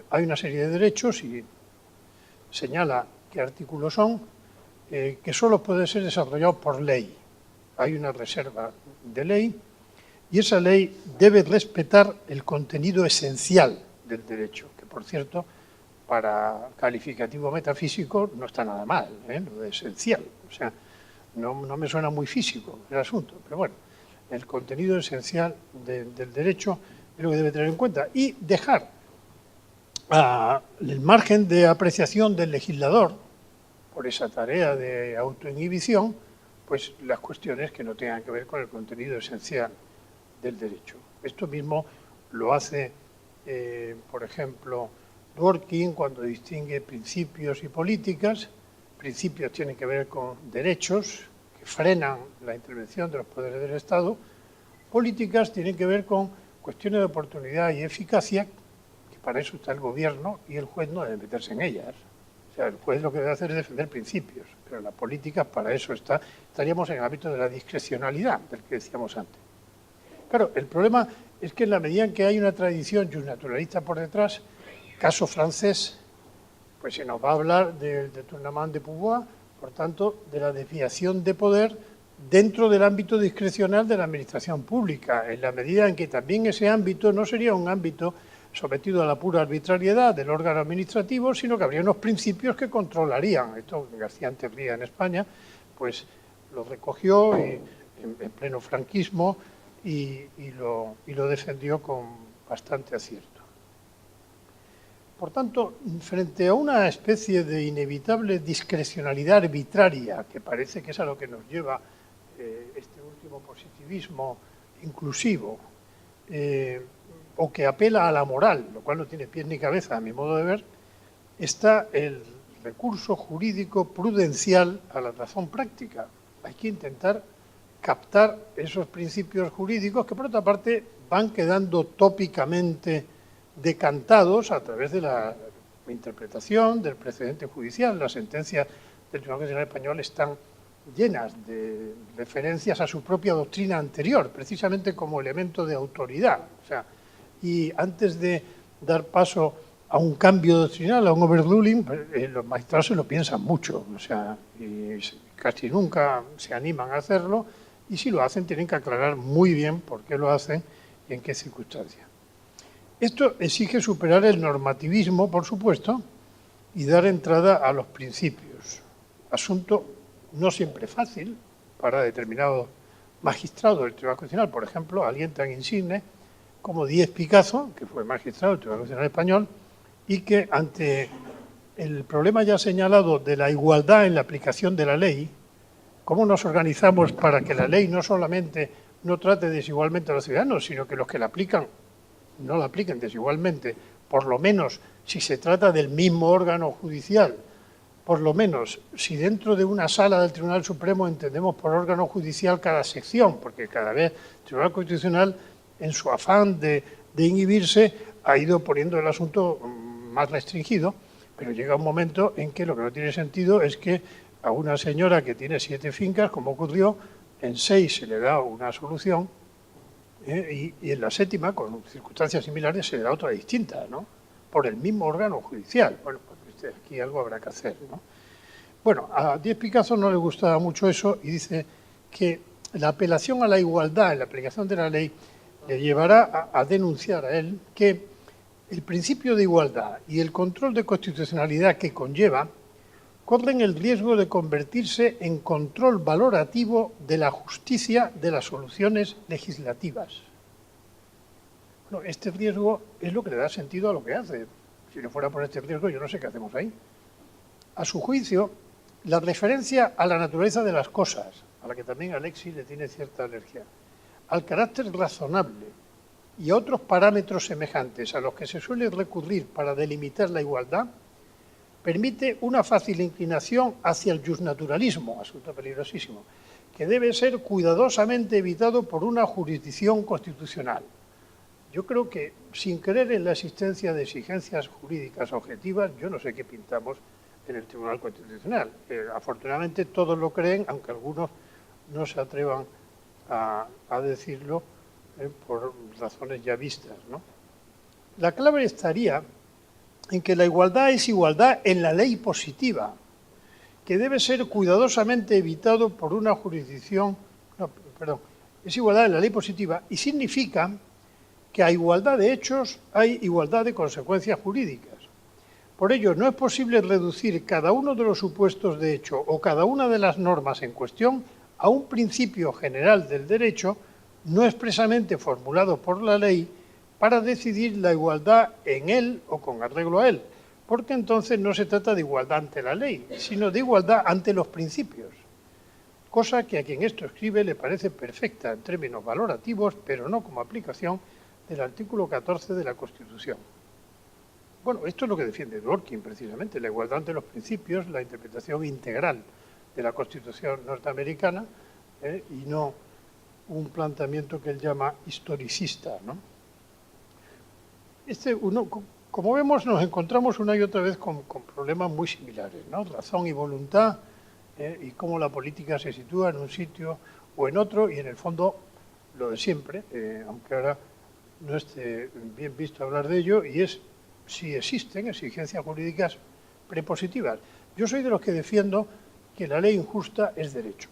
Speaker 2: hay una serie de derechos y señala qué artículos son, que solo pueden ser desarrollados por ley. Hay una reserva de ley y esa ley debe respetar el contenido esencial del derecho, que por cierto, para calificativo metafísico no está nada mal, lo de esencial. O sea, no me suena muy físico el asunto, pero bueno, el contenido esencial del derecho es lo que debe tener en cuenta y dejar el margen de apreciación del legislador por esa tarea de autoinhibición, pues las cuestiones que no tengan que ver con el contenido esencial del derecho. Esto mismo lo hace, por ejemplo, Dworkin cuando distingue principios y políticas. Principios tienen que ver con derechos que frenan la intervención de los poderes del Estado. Políticas tienen que ver con cuestiones de oportunidad y eficacia, que para eso está el gobierno y el juez no debe meterse en ellas. O sea, el juez lo que debe hacer es defender principios, pero la política para eso está. Estaríamos en el ámbito de la discrecionalidad, del que decíamos antes. Claro, el problema es que en la medida en que hay una tradición justnaturalista por detrás, caso francés, pues se nos va a hablar del détournement de pouvoir, por tanto, de la desviación de poder dentro del ámbito discrecional de la administración pública, en la medida en que también ese ámbito no sería un ámbito sometido a la pura arbitrariedad del órgano administrativo, sino que habría unos principios que controlarían. Esto García Anterría en España, pues lo recogió en pleno franquismo y lo defendió con bastante acierto. Por tanto, frente a una especie de inevitable discrecionalidad arbitraria, que parece que es a lo que nos lleva este último positivismo inclusivo, o que apela a la moral, lo cual no tiene pies ni cabeza a mi modo de ver, está el recurso jurídico prudencial a la razón práctica. Hay que intentar captar esos principios jurídicos que, por otra parte, van quedando tópicamente decantados a través de la interpretación del precedente judicial. Las sentencias del Tribunal Constitucional Español están llenas de referencias a su propia doctrina anterior, precisamente como elemento de autoridad. O sea, y antes de dar paso a un cambio doctrinal, a un overruling, los magistrados se lo piensan mucho, o sea, y casi nunca se animan a hacerlo, y si lo hacen tienen que aclarar muy bien por qué lo hacen y en qué circunstancias. Esto exige superar el normativismo, por supuesto, y dar entrada a los principios. Asunto no siempre fácil para determinados magistrados del Tribunal Constitucional. Por ejemplo, alguien tan insigne como Díez Picazo, que fue magistrado del Tribunal Constitucional Español, y que ante el problema ya señalado de la igualdad en la aplicación de la ley, cómo nos organizamos para que la ley no solamente no trate desigualmente a los ciudadanos, sino que los que la aplican no la apliquen desigualmente, por lo menos si se trata del mismo órgano judicial, por lo menos si dentro de una sala del Tribunal Supremo entendemos por órgano judicial cada sección, porque cada vez el Tribunal Constitucional, en su afán de inhibirse, ha ido poniendo el asunto más restringido, pero llega un momento en que lo que no tiene sentido es que a una señora que tiene 7 fincas, como ocurrió, en 6 se le da una solución y en la 7ª, con circunstancias similares, se le da otra distinta, ¿no? Por el mismo órgano judicial. Bueno, pues aquí algo habrá que hacer, ¿no? Bueno, a Díez Picazo no le gustaba mucho eso y dice que la apelación a la igualdad en la aplicación de la ley le llevará a denunciar a él que el principio de igualdad y el control de constitucionalidad que conlleva corren el riesgo de convertirse en control valorativo de la justicia de las soluciones legislativas. Bueno, este riesgo es lo que le da sentido a lo que hace. Si no fuera por este riesgo, yo no sé qué hacemos ahí. A su juicio, la referencia a la naturaleza de las cosas, a la que también Alexis le tiene cierta alergia, al carácter razonable y a otros parámetros semejantes a los que se suele recurrir para delimitar la igualdad, permite una fácil inclinación hacia el justnaturalismo, asunto peligrosísimo, que debe ser cuidadosamente evitado por una jurisdicción constitucional. Yo creo que, sin creer en la existencia de exigencias jurídicas objetivas, yo no sé qué pintamos en el Tribunal Constitucional. Afortunadamente todos lo creen, aunque algunos no se atrevan a decirlo por razones ya vistas, ¿no? La clave estaría en que la igualdad es igualdad en la ley positiva, que debe ser cuidadosamente evitado por una jurisdicción, es igualdad en la ley positiva y significa que a igualdad de hechos hay igualdad de consecuencias jurídicas. Por ello, no es posible reducir cada uno de los supuestos de hecho o cada una de las normas en cuestión a un principio general del derecho no expresamente formulado por la ley para decidir la igualdad en él o con arreglo a él, porque entonces no se trata de igualdad ante la ley, sino de igualdad ante los principios, cosa que a quien esto escribe le parece perfecta en términos valorativos, pero no como aplicación del artículo 14 de la Constitución. Bueno, esto es lo que defiende Dworkin, precisamente, la igualdad ante los principios, la interpretación integral de la Constitución norteamericana, y no un planteamiento que él llama historicista, ¿no? Como vemos, nos encontramos una y otra vez con problemas muy similares, ¿no? Razón y voluntad, y cómo la política se sitúa en un sitio o en otro, y en el fondo lo de siempre, aunque ahora no esté bien visto hablar de ello, y es si existen exigencias jurídicas prepositivas. Yo soy de los que defiendo que la ley injusta es derecho.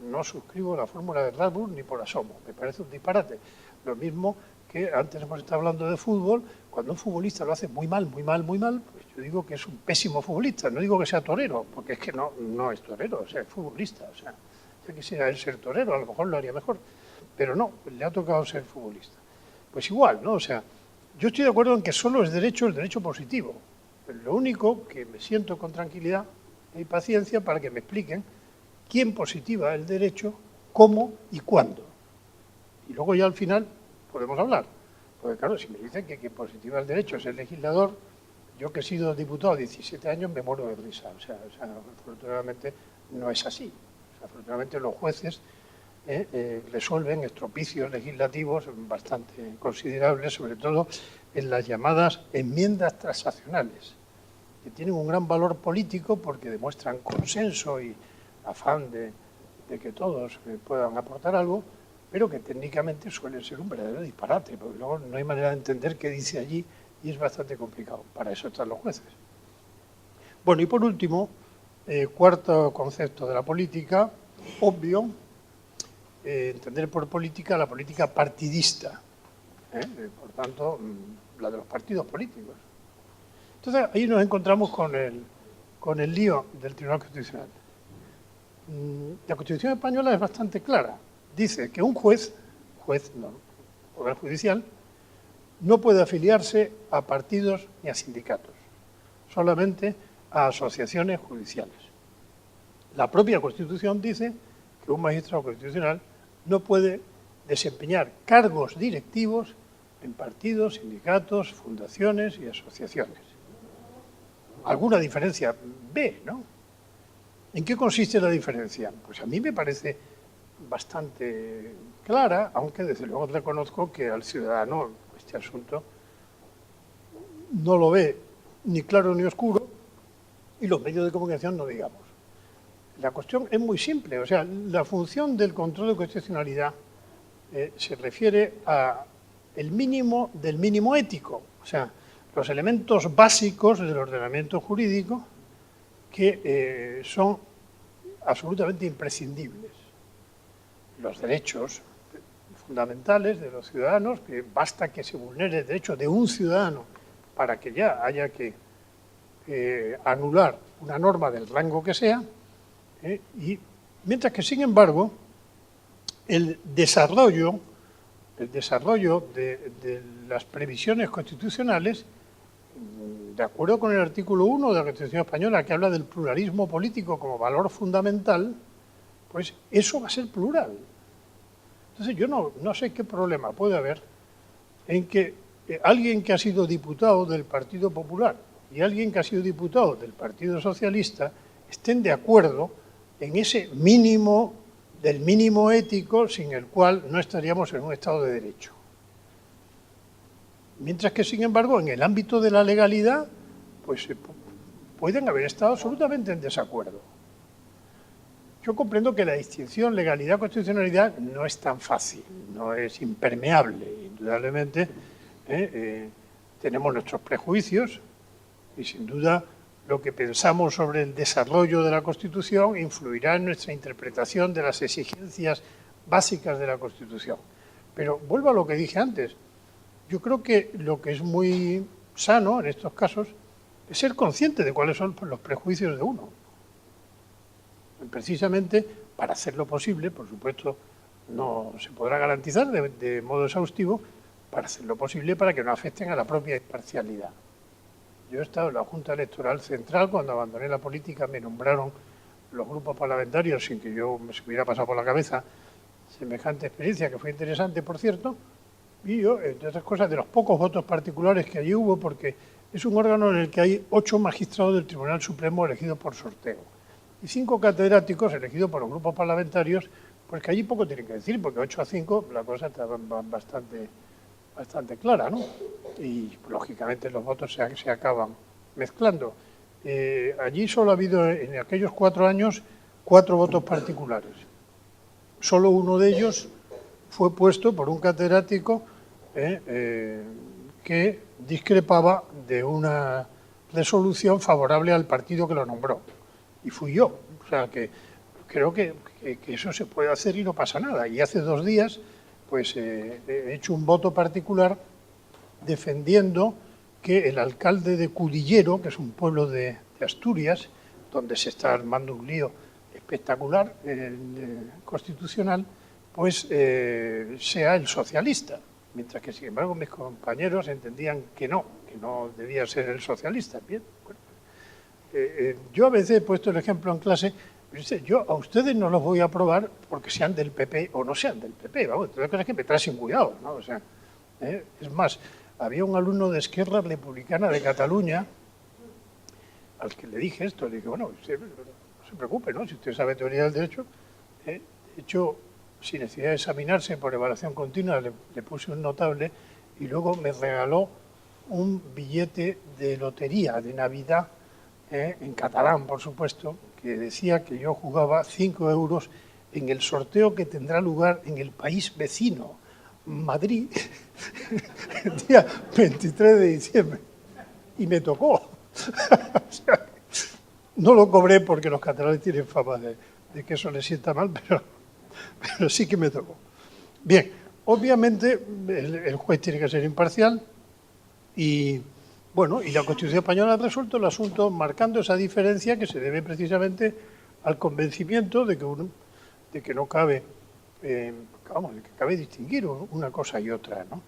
Speaker 2: No suscribo la fórmula de Radbruch ni por asomo, me parece un disparate. Lo mismo que antes hemos estado hablando de fútbol, cuando un futbolista lo hace muy mal, pues yo digo que es un pésimo futbolista, no digo que sea torero, porque es que no es torero, o sea, es futbolista, o sea, ya quisiera él ser torero, a lo mejor lo haría mejor, pero no, le ha tocado ser futbolista. Pues igual, ¿no? O sea, yo estoy de acuerdo en que solo es derecho el derecho positivo, pero lo único que me siento con tranquilidad y paciencia para que me expliquen quién positiva el derecho, cómo y cuándo. Y luego ya al final podemos hablar. Porque claro, si me dicen que quien positiva el derecho es el legislador, yo que he sido diputado 17 años me muero de risa. O sea, afortunadamente no es así. O sea, afortunadamente los jueces resuelven estropicios legislativos bastante considerables, sobre todo en las llamadas enmiendas transaccionales, que tienen un gran valor político porque demuestran consenso y afán de que todos puedan aportar algo, pero que técnicamente suelen ser un verdadero disparate, porque luego no hay manera de entender qué dice allí y es bastante complicado. Para eso están los jueces. Bueno, y por último, cuarto concepto de la política, obvio, entender por política la política partidista, por tanto, la de los partidos políticos. Entonces, ahí nos encontramos con el lío del Tribunal Constitucional. La Constitución española es bastante clara. Dice que un juez no, poder judicial, no puede afiliarse a partidos ni a sindicatos, solamente a asociaciones judiciales. La propia Constitución dice que un magistrado constitucional no puede desempeñar cargos directivos en partidos, sindicatos, fundaciones y asociaciones. Alguna diferencia ve, ¿no? ¿En qué consiste la diferencia? Pues a mí me parece bastante clara, aunque desde luego reconozco que al ciudadano este asunto no lo ve ni claro ni oscuro, y los medios de comunicación no digamos. La cuestión es muy simple, o sea, la función del control de constitucionalidad se refiere a el mínimo del mínimo ético, o sea, los elementos básicos del ordenamiento jurídico que son absolutamente imprescindibles. Los derechos fundamentales de los ciudadanos, que basta que se vulnere el derecho de un ciudadano para que ya haya que anular una norma del rango que sea, y mientras que, sin embargo, el desarrollo de las previsiones constitucionales, de acuerdo con el artículo 1 de la Constitución española, que habla del pluralismo político como valor fundamental, pues eso va a ser plural. Entonces yo no sé qué problema puede haber en que alguien que ha sido diputado del Partido Popular y alguien que ha sido diputado del Partido Socialista estén de acuerdo en ese mínimo del mínimo ético sin el cual no estaríamos en un Estado de Derecho. Mientras que, sin embargo, en el ámbito de la legalidad, pues pueden haber estado absolutamente en desacuerdo. Yo comprendo que la distinción legalidad-constitucionalidad no es tan fácil, no es impermeable. Indudablemente tenemos nuestros prejuicios y, sin duda, lo que pensamos sobre el desarrollo de la Constitución influirá en nuestra interpretación de las exigencias básicas de la Constitución. Pero vuelvo a lo que dije antes. Yo creo que lo que es muy sano en estos casos es ser consciente de cuáles son los prejuicios de uno. Precisamente para hacerlo posible, por supuesto, no se podrá garantizar de modo exhaustivo, para hacerlo posible para que no afecten a la propia imparcialidad. Yo he estado en la Junta Electoral Central, cuando abandoné la política me nombraron los grupos parlamentarios sin que yo me hubiera pasado por la cabeza semejante experiencia, que fue interesante, por cierto, y yo, entre otras cosas, de los pocos votos particulares que allí hubo, porque es un órgano en el que hay 8 magistrados del Tribunal Supremo elegidos por sorteo y 5 catedráticos elegidos por los grupos parlamentarios, pues que allí poco tienen que decir, porque 8-5 la cosa está bastante clara, ¿no? Y lógicamente los votos se acaban mezclando. Allí solo ha habido en aquellos 4 años 4 votos particulares. Solo uno de ellos fue puesto por un catedrático que discrepaba de una resolución favorable al partido que lo nombró. Y fui yo. O sea, que creo que eso se puede hacer y no pasa nada. Y hace 2 días pues he hecho un voto particular defendiendo que el alcalde de Cudillero, que es un pueblo de Asturias, donde se está armando un lío espectacular constitucional, pues sea el socialista, mientras que, sin embargo, mis compañeros entendían que no debía ser el socialista. Bien, bueno. Yo a veces he puesto el ejemplo en clase. Yo a ustedes no los voy a aprobar porque sean del PP o no sean del PP, vamos, entonces cosas que me traen sin cuidado, ¿no? O sea, es más, había un alumno de Esquerra Republicana de Cataluña al que le dije esto, le dije, bueno, usted no se preocupe, ¿no? Si usted sabe teoría del derecho, de hecho, sin necesidad de examinarse por evaluación continua, le puse un notable y luego me regaló un billete de lotería de Navidad, en catalán, por supuesto, que decía que yo jugaba 5 euros en el sorteo que tendrá lugar en el país vecino, Madrid, el día 23 de diciembre. Y me tocó. O sea, no lo cobré porque los catalanes tienen fama de que eso les sienta mal, pero sí que me tocó. Bien, obviamente el juez tiene que ser imparcial y, bueno, y la Constitución española ha resuelto el asunto marcando esa diferencia que se debe precisamente al convencimiento de que no cabe, de que cabe distinguir una cosa y otra, ¿no?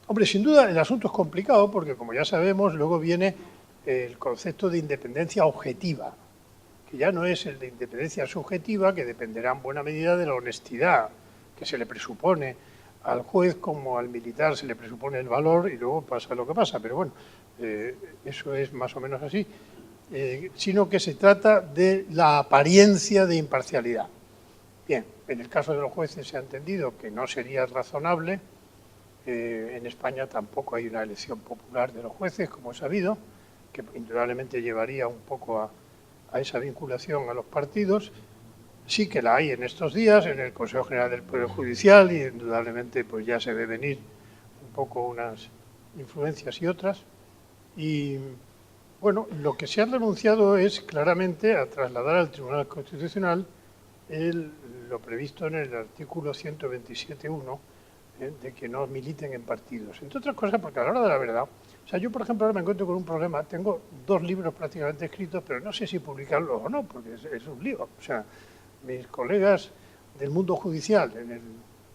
Speaker 2: Hombre, sin duda el asunto es complicado porque, como ya sabemos, luego viene el concepto de independencia objetiva, que ya no es el de independencia subjetiva, que dependerá en buena medida de la honestidad que se le presupone al juez, como al militar se le presupone el valor y luego pasa lo que pasa. Pero bueno, eso es más o menos así, sino que se trata de la apariencia de imparcialidad. Bien, en el caso de los jueces se ha entendido que no sería razonable. En España tampoco hay una elección popular de los jueces, como es sabido, que indudablemente llevaría un poco a esa vinculación a los partidos. Sí que la hay en estos días en el Consejo General del Poder Judicial y indudablemente pues ya se ve venir un poco unas influencias y otras. Y bueno, lo que se ha renunciado es claramente a trasladar al Tribunal Constitucional lo previsto en el artículo 127.1, de que no militen en partidos. Entre otras cosas, porque a la hora de la verdad, o sea, yo por ejemplo ahora me encuentro con un problema, tengo 2 libros prácticamente escritos, pero no sé si publicarlos o no, porque es un lío. O sea, mis colegas del mundo judicial en el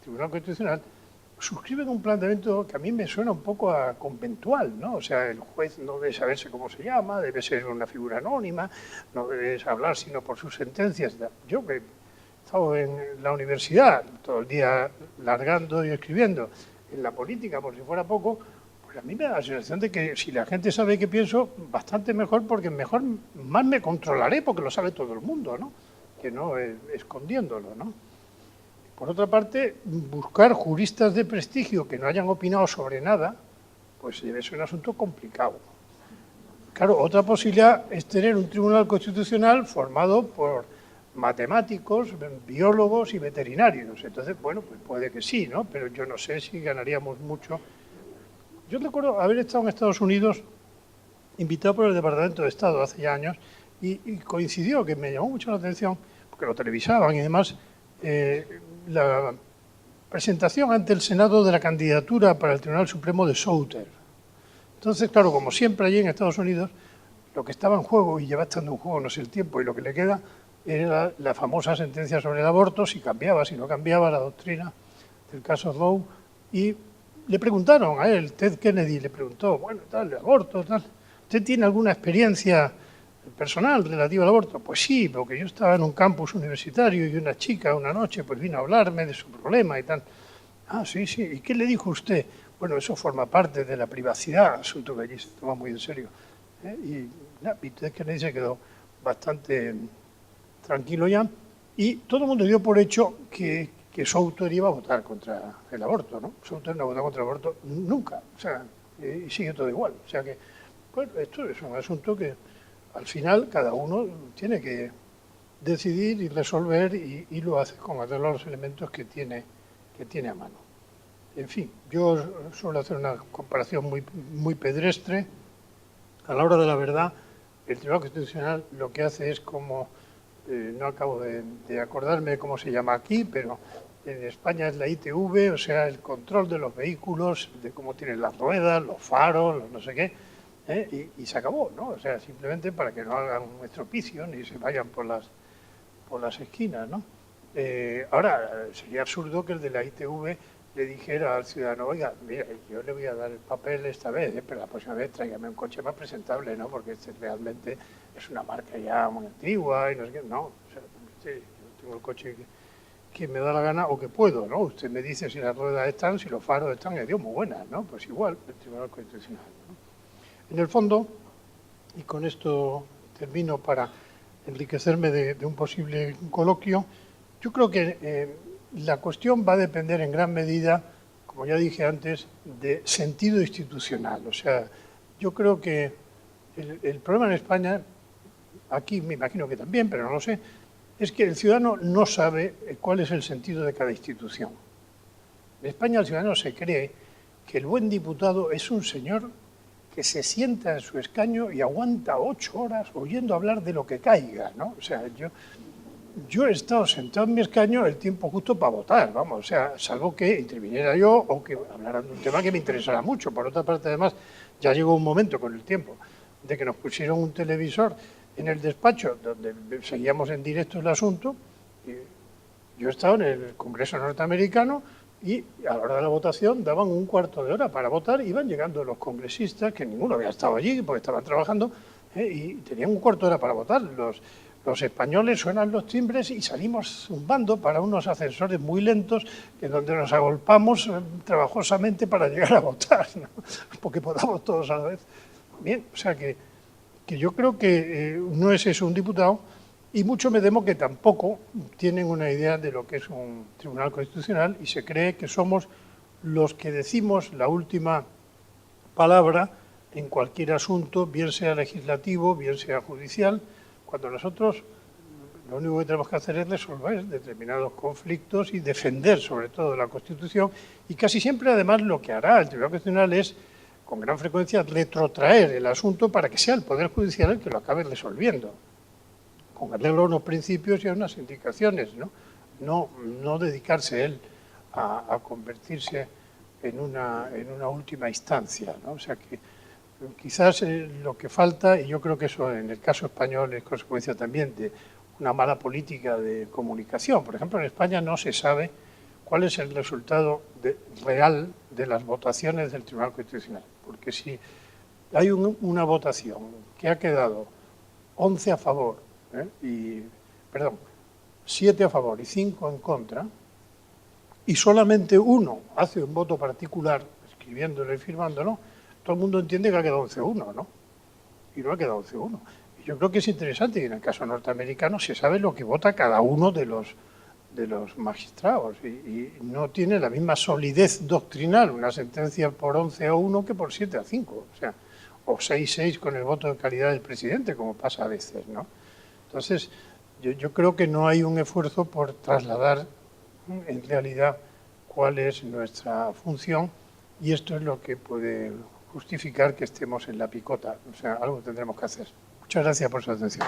Speaker 2: Tribunal Constitucional suscriben un planteamiento que a mí me suena un poco a conventual, ¿no? O sea, el juez no debe saberse cómo se llama, debe ser una figura anónima, no debe hablar sino por sus sentencias. Yo que he estado en la universidad todo el día largando y escribiendo, en la política por si fuera poco, pues a mí me da la sensación de que si la gente sabe qué pienso, bastante mejor, porque más me controlaré, porque lo sabe todo el mundo, ¿no? Que no escondiéndolo, ¿no? Por otra parte, buscar juristas de prestigio que no hayan opinado sobre nada, pues es un asunto complicado. Claro, otra posibilidad es tener un tribunal constitucional formado por matemáticos, biólogos y veterinarios. Entonces, bueno, pues puede que sí, ¿no? Pero yo no sé si ganaríamos mucho. Yo recuerdo haber estado en Estados Unidos, invitado por el Departamento de Estado hace ya años, y coincidió que me llamó mucho la atención, porque lo televisaban y demás, la presentación ante el Senado de la candidatura para el Tribunal Supremo de Souter. Entonces, claro, como siempre allí en Estados Unidos, lo que estaba en juego, y lleva estando en juego no sé el tiempo y lo que le queda, era la famosa sentencia sobre el aborto, si cambiaba, si no cambiaba la doctrina del caso Roe. Y le preguntaron a él, Ted Kennedy le preguntó, bueno, tal, el aborto, tal, ¿usted tiene alguna experiencia personal relativa al aborto? Pues sí, porque yo estaba en un campus universitario y una chica una noche pues vino a hablarme de su problema y tal. Ah, sí, sí. ¿Y qué le dijo usted? Bueno, eso forma parte de la privacidad, asunto que allí se toma muy en serio. Y Ted Kennedy se quedó bastante tranquilo ya, y todo el mundo dio por hecho que Souter iba a votar contra el aborto, ¿no? Souter no ha votado contra el aborto nunca, o sea, y sigue todo igual. O sea que, bueno, esto es un asunto que al final cada uno tiene que decidir y resolver y lo hace con los elementos que tiene a mano. En fin, yo suelo hacer una comparación muy pedestre. A la hora de la verdad, el Tribunal Constitucional lo que hace es como, no acabo de acordarme cómo se llama aquí, pero en España es la ITV, o sea, el control de los vehículos, de cómo tienen las ruedas, los faros, los no sé qué, y se acabó, ¿no? O sea, simplemente para que no hagan un estropicio ni se vayan por las esquinas, ¿no? Ahora, sería absurdo que el de la ITV le dijera al ciudadano, oiga, mira, yo le voy a dar el papel esta vez, pero la próxima vez tráigame un coche más presentable, ¿no? Porque este realmente es una marca ya muy antigua y no sé qué. No, o sea, sí, yo tengo el coche que me da la gana o que puedo, ¿no? Usted me dice si las ruedas están, si los faros están, y Dios, muy buenas, ¿no? Pues igual, el Tribunal Constitucional, ¿no? En el fondo, y con esto termino para enriquecerme de un posible coloquio, yo creo que la cuestión va a depender en gran medida, como ya dije antes, de sentido institucional. O sea, yo creo que el problema en España, aquí me imagino que también, pero no lo sé, es que el ciudadano no sabe cuál es el sentido de cada institución. En España el ciudadano se cree que el buen diputado es un señor que se sienta en su escaño y aguanta 8 horas oyendo hablar de lo que caiga, ¿no? O sea, yo he estado sentado en mi escaño el tiempo justo para votar, vamos, o sea, salvo que interviniera yo o que hablaran de un tema que me interesara mucho. Por otra parte, además, ya llegó un momento con el tiempo de que nos pusieron un televisor en el despacho donde seguíamos en directo el asunto. Y yo he estado en el Congreso norteamericano y a la hora de la votación daban un cuarto de hora para votar, iban llegando los congresistas, que ninguno había estado allí porque estaban trabajando, y tenían un cuarto de hora para votar. Los españoles suenan los timbres y salimos zumbando para unos ascensores muy lentos en donde nos agolpamos trabajosamente para llegar a votar, ¿no? Porque podamos todos a la vez. Bien, o sea que yo creo que no es eso un diputado, y mucho me temo que tampoco tienen una idea de lo que es un tribunal constitucional y se cree que somos los que decimos la última palabra en cualquier asunto, bien sea legislativo, bien sea judicial, cuando nosotros lo único que tenemos que hacer es resolver determinados conflictos y defender sobre todo la Constitución, y casi siempre además lo que hará el Tribunal Constitucional es con gran frecuencia retrotraer el asunto para que sea el Poder Judicial el que lo acabe resolviendo, con arreglo a unos principios y a unas indicaciones, ¿no? No dedicarse él a convertirse en una última instancia, ¿no? O sea que quizás lo que falta, y yo creo que eso en el caso español es consecuencia también de una mala política de comunicación. Por ejemplo, en España no se sabe cuál es el resultado real de las votaciones del Tribunal Constitucional, porque si hay una votación que ha quedado 11 a favor, 7 a favor y 5 en contra, y solamente uno hace un voto particular, escribiéndolo y firmándolo, todo el mundo entiende que ha quedado 11-1, ¿no? Y no ha quedado 11-1. Y yo creo que es interesante, y en el caso norteamericano se sabe lo que vota cada uno de los magistrados, y no tiene la misma solidez doctrinal una sentencia por 11-1 que por 7-5, o sea, o 6-6 con el voto de calidad del presidente, como pasa a veces, ¿no? Entonces, yo creo que no hay un esfuerzo por trasladar en realidad cuál es nuestra función, y esto es lo que puede justificar que estemos en la picota. O sea, algo tendremos que hacer. Muchas gracias por su atención.